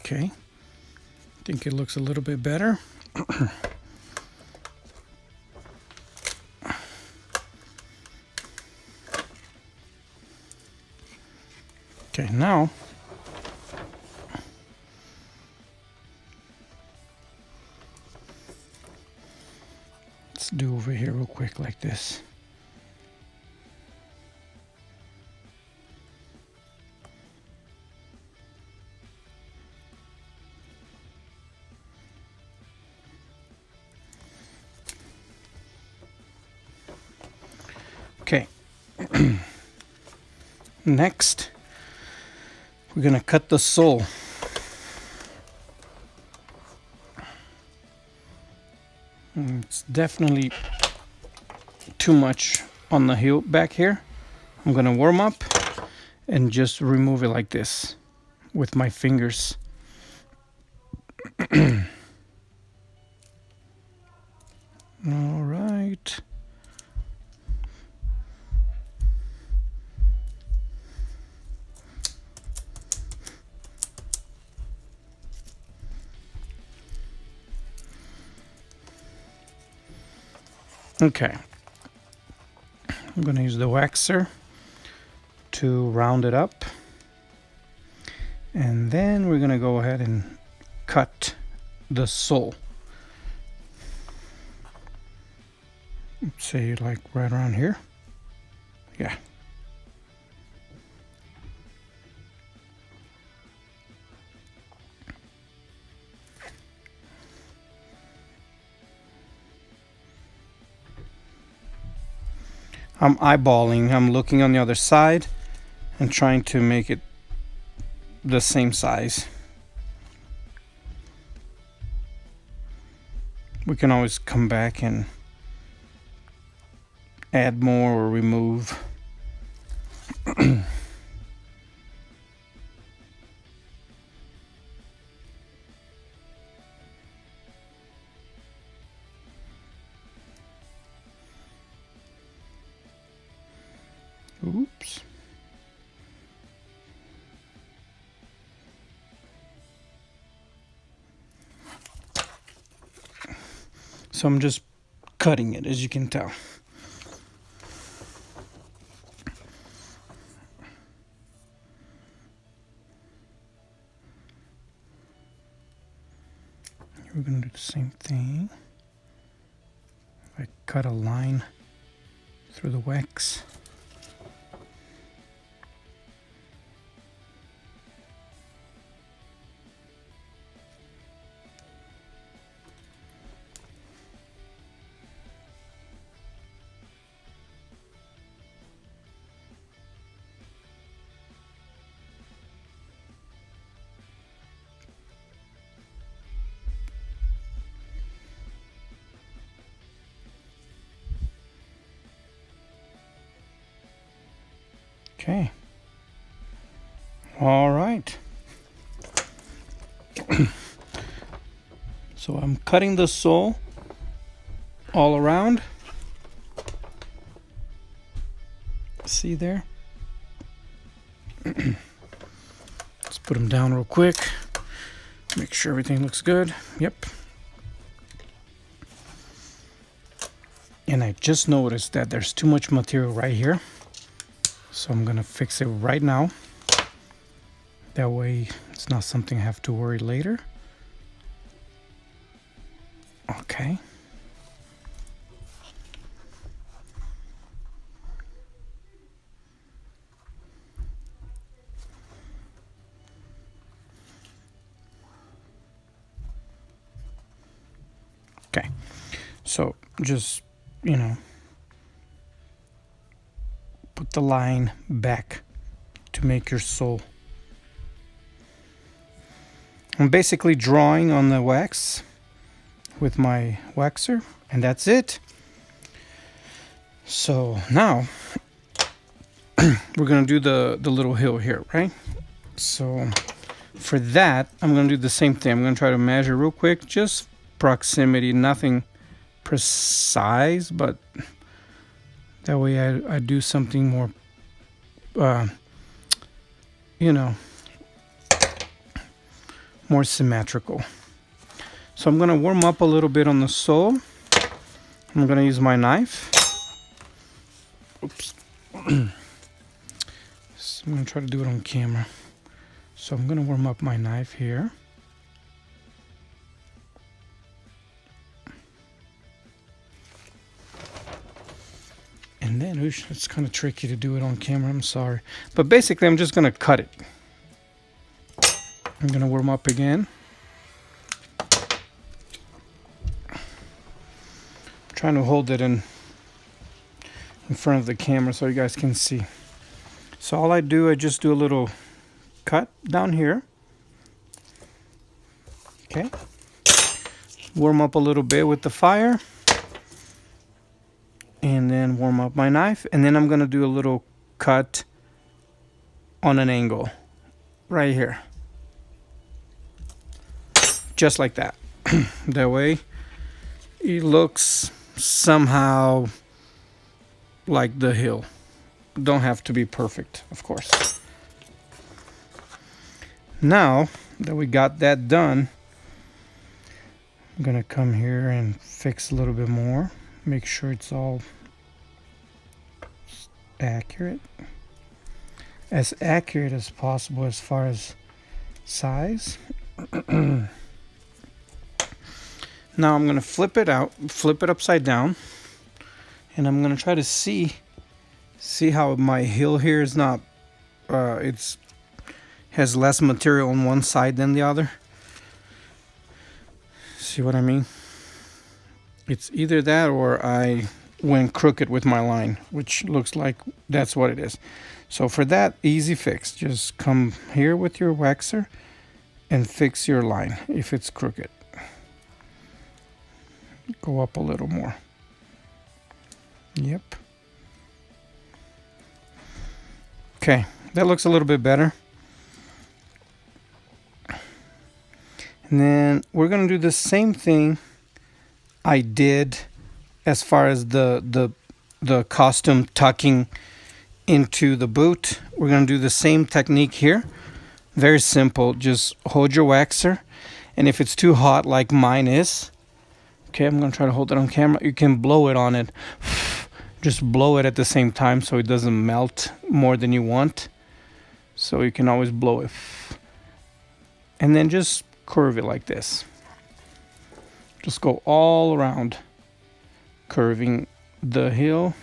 Okay, I think it looks a little bit better. Okay, now let's do over here real quick like this. Okay. Next, we're going to cut the sole. It's definitely too much on the heel back here. I'm going to warm up and just remove it like this with my fingers. All right. Okay, I'm going to use the waxer to round it up, and then we're going to go ahead and cut the sole. Say like right around here. Yeah. I'm eyeballing, I'm looking on the other side and trying to make it the same size. We can always come back and add more or remove. Oops. So I'm just cutting it, as you can tell. the same thing. I cut a line through the wax. Okay. All right. So I'm cutting the sole all around. See there? Let's put them down real quick. Make sure everything looks good. Yep. And I just noticed that there's too much material right here. So I'm gonna fix it right now. That way it's not something I have to worry later. Okay. Okay. So just, put the line back to make your sole. I'm basically drawing on the wax with my waxer, and that's it. So now we're gonna do the little hill here, right? So for that, I'm gonna do the same thing. I'm gonna try to measure real quick, just proximity, nothing precise, but that way I do something more, more symmetrical. So I'm gonna warm up a little bit on the sole. I'm gonna use my knife. Oops. So I'm gonna try to do it on camera. So I'm gonna warm up my knife here. And then, it's kind of tricky to do it on camera, I'm sorry. But basically, I'm just going to cut it. I'm going to warm up again. I'm trying to hold it in front of the camera so you guys can see. So all I just do a little cut down here. Okay. Warm up a little bit with the fire. And then warm up my knife, and then I'm gonna do a little cut on an angle right here, just like that. That way it looks somehow like the hill. Don't have to be perfect, of course. Now that we got that done, I'm gonna come here and fix a little bit more. Make sure it's all accurate. As accurate as possible as far as size. Now I'm going to flip it upside down. And I'm going to try to see how my hill here is not, has less material on one side than the other. See what I mean? It's either that or I went crooked with my line, which looks like that's what it is. So for that, easy fix. Just come here with your waxer and fix your line if it's crooked. Go up a little more. Yep. Okay, that looks a little bit better. And then we're going to do the same thing I did as far as the costume tucking into the boot. We're going to do the same technique here. Very simple. Just hold your waxer, and if it's too hot like mine is, okay, I'm going to try to hold it on camera. You can blow it on it. Just blow it at the same time so it doesn't melt more than you want. So you can always blow it. And then just curve it like this. Just go all around, curving the heel.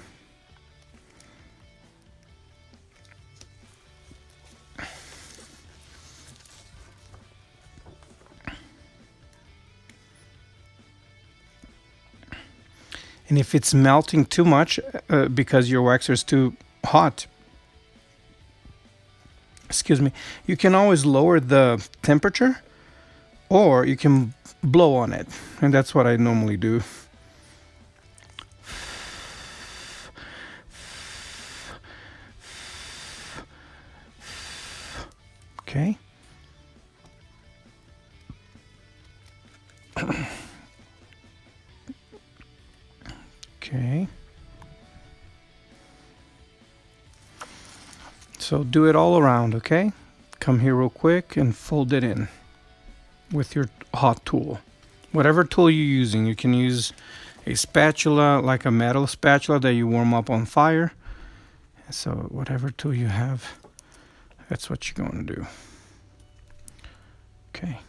And if it's melting too much because your waxer is too hot, excuse me, you can always lower the temperature, or you can blow on it. And that's what I normally do. Okay. Okay. So do it all around, okay? Come here real quick and fold it in with your hot tool. Whatever tool you're using, you can use a spatula, like a metal spatula that you warm up on fire. So whatever tool you have, that's what you're going to do. Okay.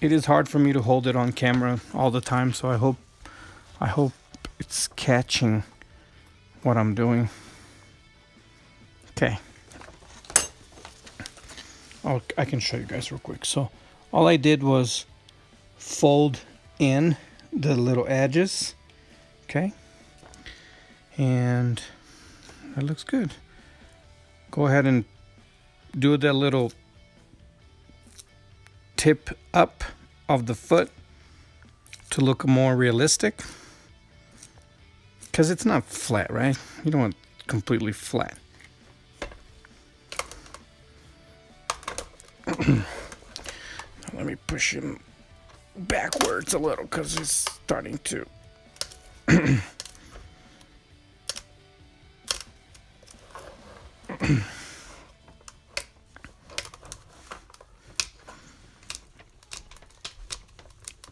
It is hard for me to hold it on camera all the time, so I hope it's catching what I'm doing. Okay. I can show you guys real quick. So all I did was fold in the little edges. Okay. And that looks good. Go ahead and do that little tip up of the foot to look more realistic, because it's not flat, right? You don't want it completely flat. Now let me push him backwards a little because he's starting to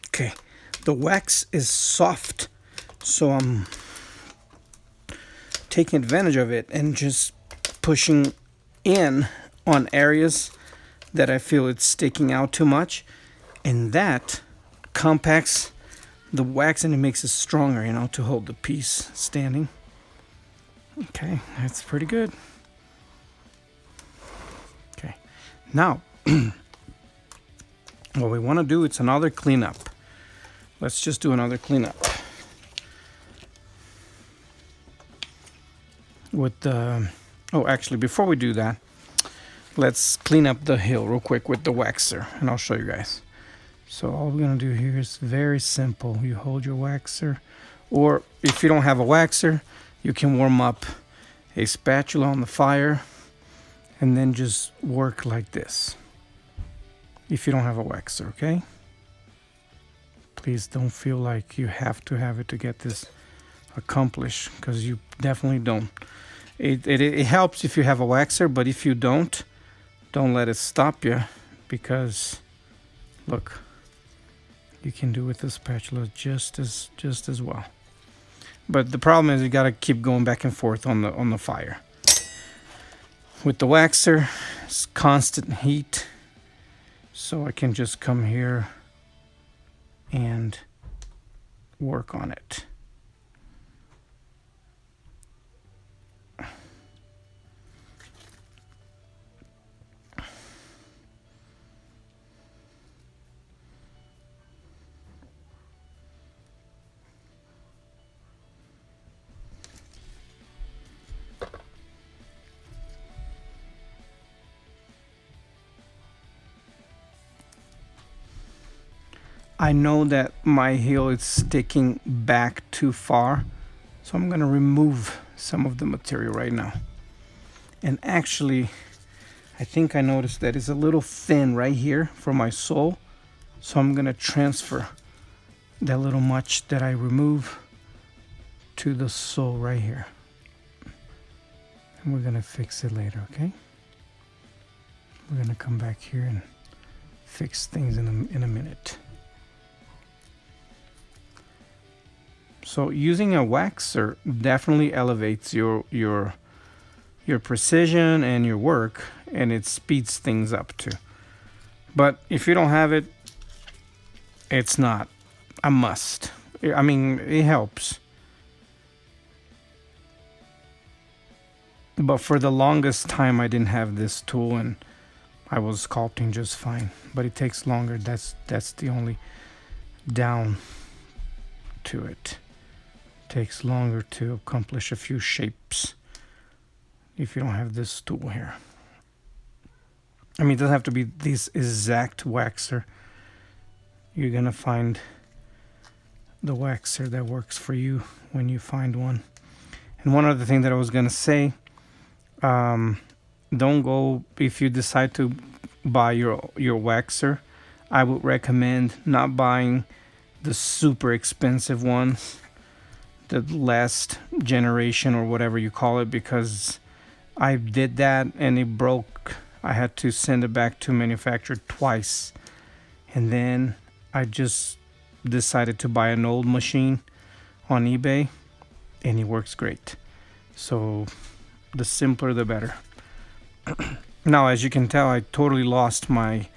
okay, the wax is soft, so I'm taking advantage of it and just pushing in on areas that I feel it's sticking out too much, and that compacts the wax and it makes it stronger, you know, to hold the piece standing. Okay, that's pretty good. Okay, now what we want to do, it's another cleanup. Let's just do another cleanup with the, oh, actually, before we do that, let's clean up the heel real quick with the waxer, and I'll show you guys. So all we're gonna do here is very simple. You hold your waxer, or if you don't have a waxer, you can warm up a spatula on the fire and then just work like this. If you don't have a waxer, okay? Please don't feel like you have to have it to get this accomplished, because you definitely don't. It helps if you have a waxer, but if you don't let it stop you, because look, you can do with the spatula just as well. But the problem is you gotta keep going back and forth on the fire. With the waxer, it's constant heat, so I can just come here and work on it. I know that my heel is sticking back too far, so I'm going to remove some of the material right now. And actually, I think I noticed that it's a little thin right here for my sole, so I'm going to transfer that little much that I remove to the sole right here. And we're gonna fix it later, okay? We're gonna come back here and fix things in a minute. So using a waxer definitely elevates your precision and your work, and it speeds things up too. But if you don't have it, it's not a must. I mean, it helps. But for the longest time, I didn't have this tool, and I was sculpting just fine. But it takes longer. That's the only down to it. Takes longer to accomplish a few shapes if you don't have this tool here. I mean, it doesn't have to be this exact waxer. You're gonna find the waxer that works for you when you find one. And one other thing that I was gonna say, don't go, if you decide to buy your waxer, I would recommend not buying the super expensive ones, the last generation or whatever you call it, because I did that and it broke. I had to send it back to manufacturer twice, and then I just decided to buy an old machine on eBay, and it works great. So the simpler the better. Now, as you can tell, I totally lost my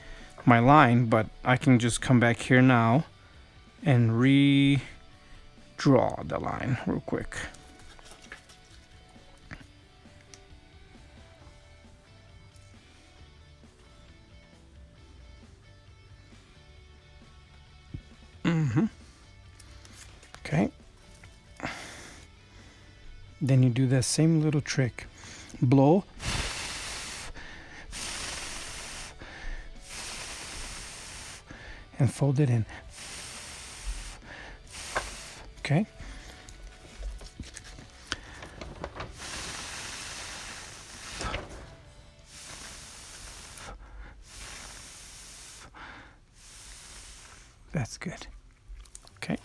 line, but I can just come back here now and redraw the line real quick. Okay. Then you do that same little trick. Blow. And fold it in. Okay. That's good. Okay.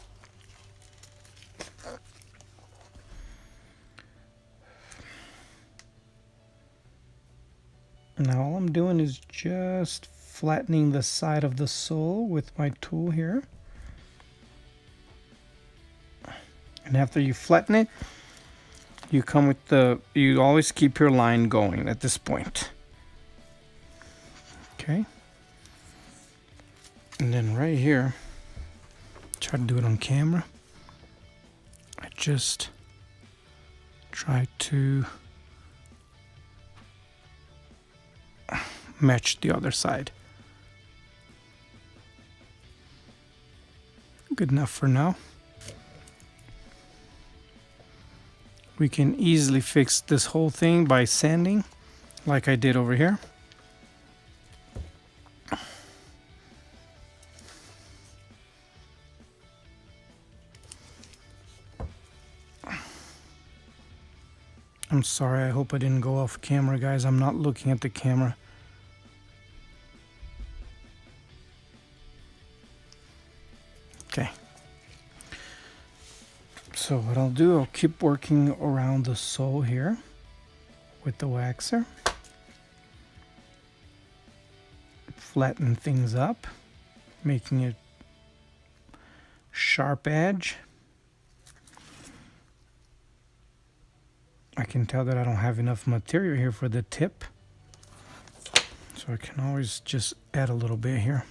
Now all I'm doing is just flattening the side of the sole with my tool here. And after you flatten it, you come with you always keep your line going at this point. Okay. And then right here, try to do it on camera. I just try to match the other side. Good enough for now. We can easily fix this whole thing by sanding, like I did over here. I'm sorry, I hope I didn't go off camera, guys. I'm not looking at the camera. Okay. So what I'll do, I'll keep working around the sole here with the waxer. Flatten things up, making it sharp edge. I can tell that I don't have enough material here for the tip, so I can always just add a little bit here.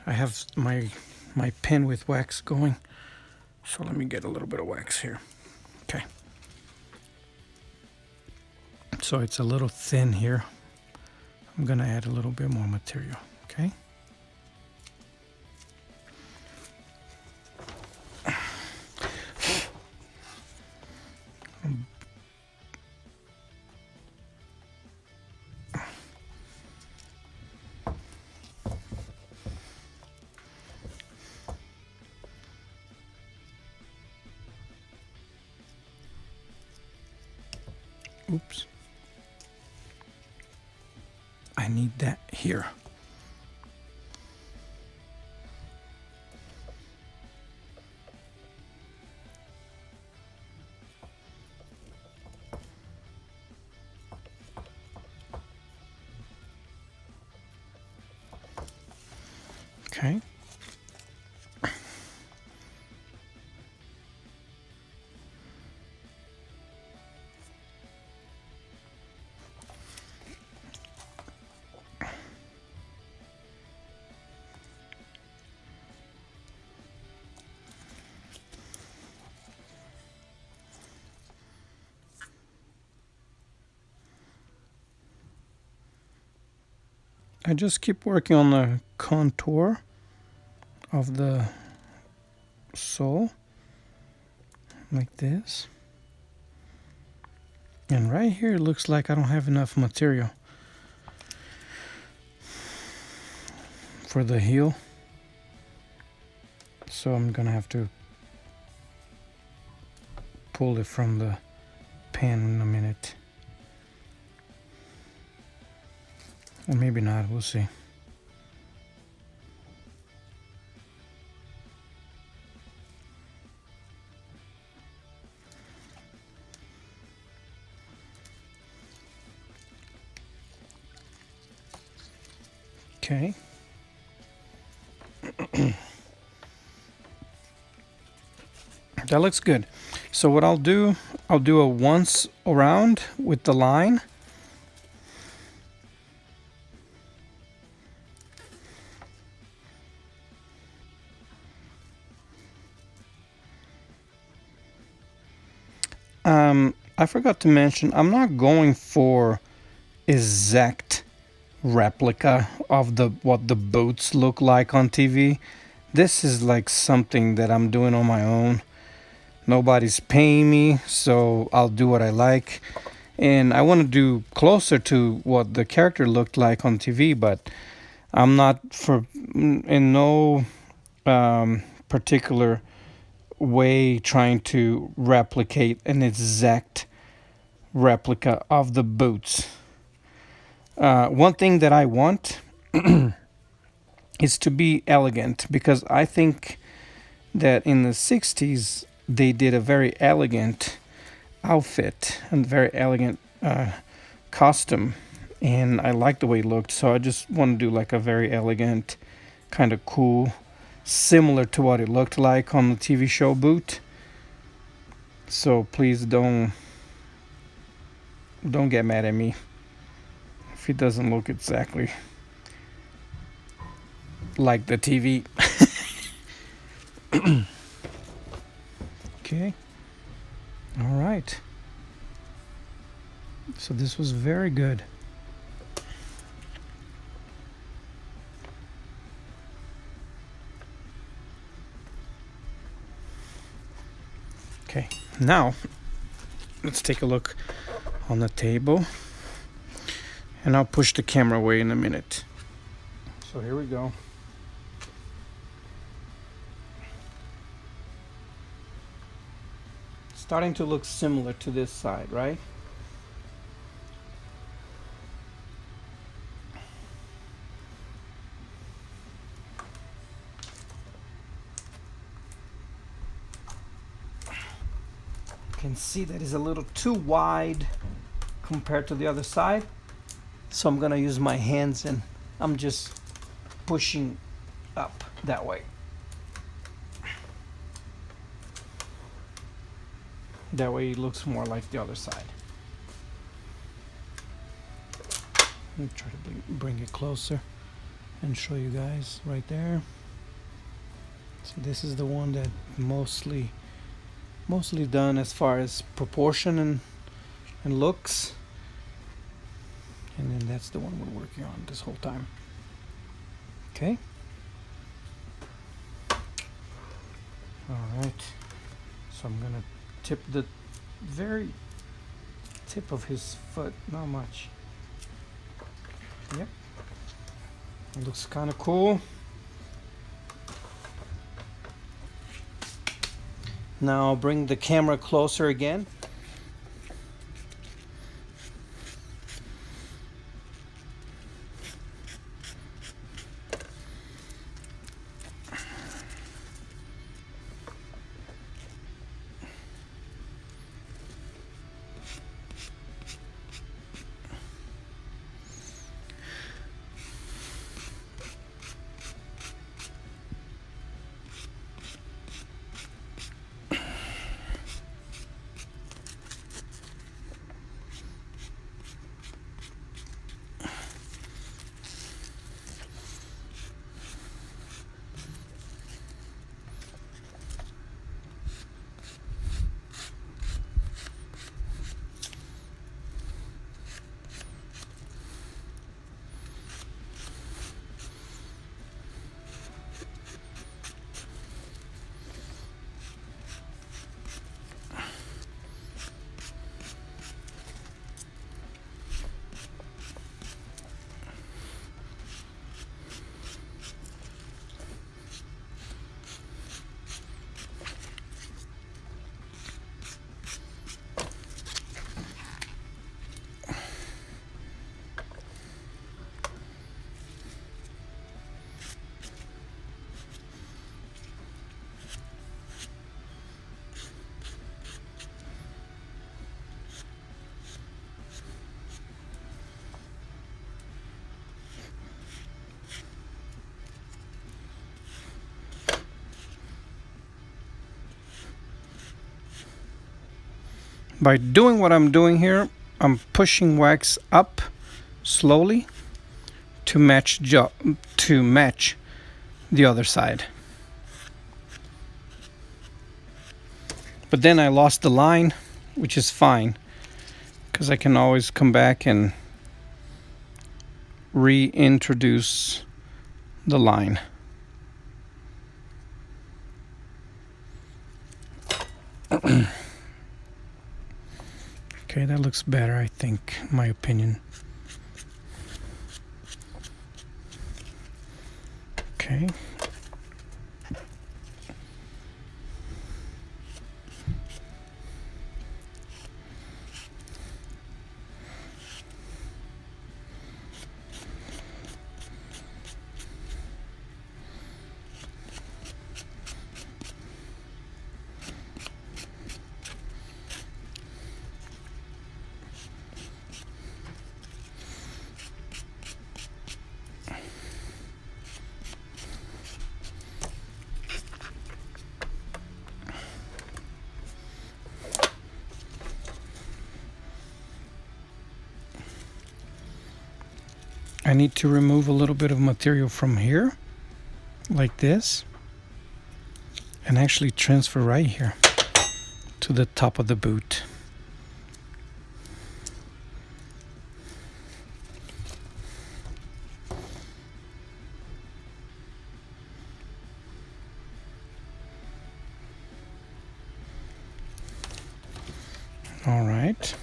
I have my pen with wax going, so let me get a little bit of wax here. Okay. So it's a little thin here. I'm gonna add a little bit more material, okay? Oops. I need that here. Okay. I just keep working on the contour of the sole like this. And right here it looks like I don't have enough material for the heel. So I'm gonna have to pull it from the pan in a minute. Or maybe not, we'll see. Okay. That looks good. So what I'll do a once around with the line. I forgot to mention, I'm not going for exact replica of what the boats look like on TV. This is like something that I'm doing on my own. Nobody's paying me, so I'll do what I like. And I want to do closer to what the character looked like on TV, but I'm not in no particular way trying to replicate an exact replica of the boots. One thing that I want is to be elegant, because I think that in the 60s they did a very elegant outfit and very elegant costume, and I like the way it looked, so I just want to do like a very elegant, kind of cool, similar to what it looked like on the TV show boot. So please don't get mad at me if it doesn't look exactly like the TV. Okay. All right. So this was very good. Okay, now let's take a look on the table, and I'll push the camera away in a minute. So here we go. Starting to look similar to this side, right? You can see that is a little too wide compared to the other side, so I'm gonna use my hands and I'm just pushing up that way. That way it looks more like the other side. Let me try to bring it closer and show you guys right there. So this is the one that mostly done as far as proportion and looks, and then that's the one we're working on this whole time. Okay. All right. So I'm gonna tip the very tip of his foot, not much. Yep. It looks kind of cool. Now I'll bring the camera closer again. By doing what I'm doing here, I'm pushing wax up slowly to match the other side. But then I lost the line, which is fine, because I can always come back and reintroduce the line. Okay, that looks better, I think, in my opinion. Okay. I need to remove a little bit of material from here, like this, and actually transfer right here to the top of the boot. All right.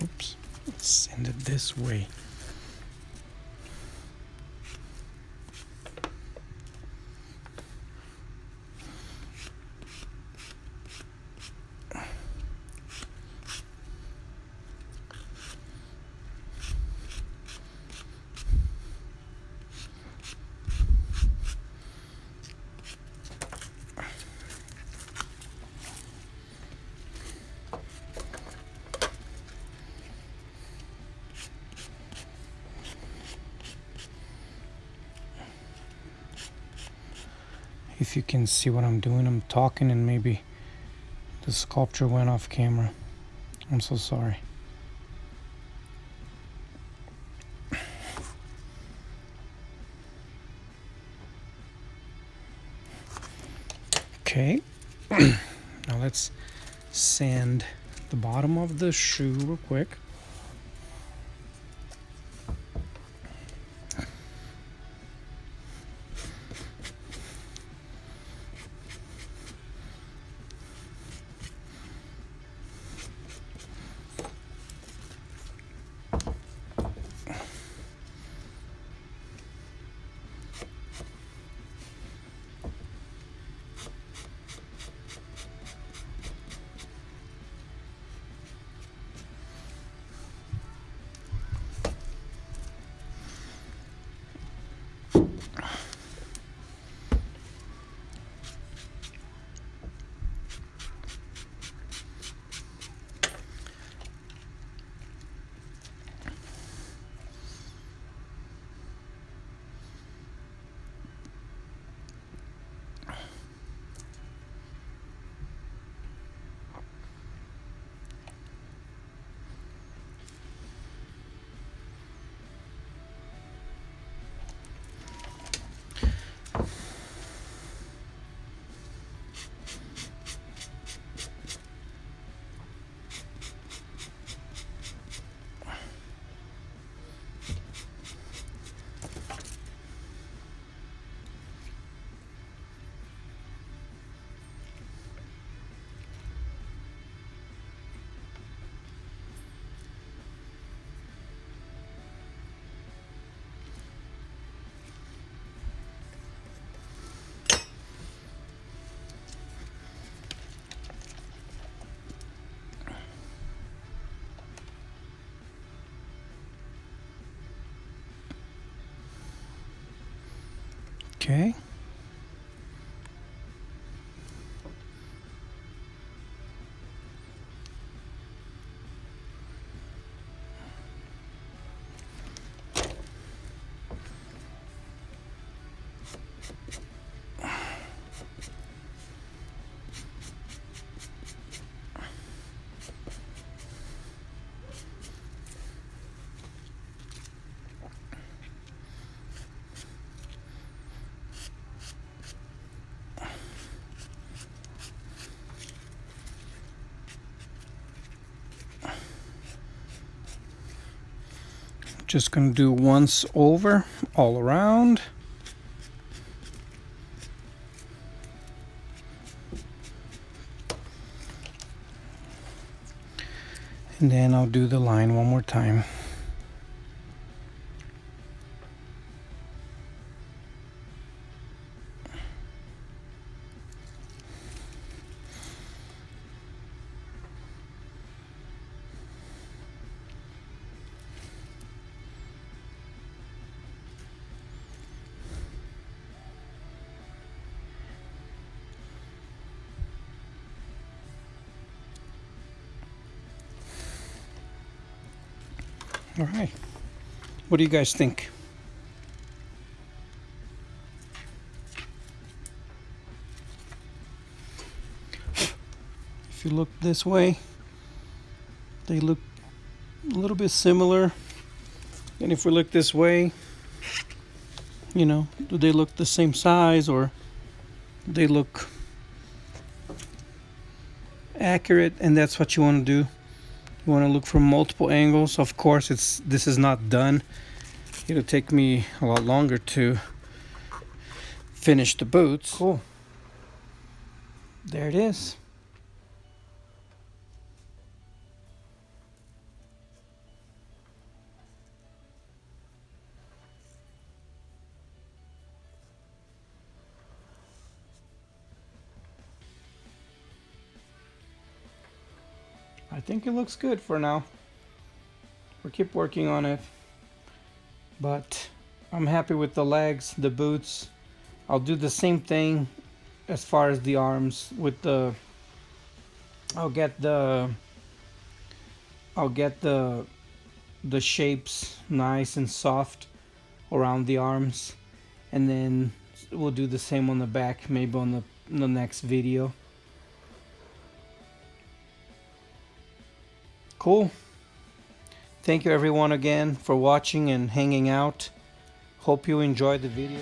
Oops, let's send it this way. If you can see what I'm doing, I'm talking and maybe the sculpture went off camera. I'm so sorry. Okay, now let's sand the bottom of the shoe real quick. Okay. Just going to do once over, all around. And then I'll do the line one more time. All right, what do you guys think? If you look this way, they look a little bit similar. And if we look this way, you know, do they look the same size, or do they look accurate? And that's what you want to do. You want to look from multiple angles. Of course, this is not done. It'll take me a lot longer to finish the boots. Cool. There it is. I think it looks good for now. We'll keep working on it. But I'm happy with the legs, the boots. I'll do the same thing as far as the arms with the I'll get the shapes nice and soft around the arms, and then we'll do the same on the back, maybe on the next video. Cool. Thank you everyone again for watching and hanging out. Hope you enjoyed the video.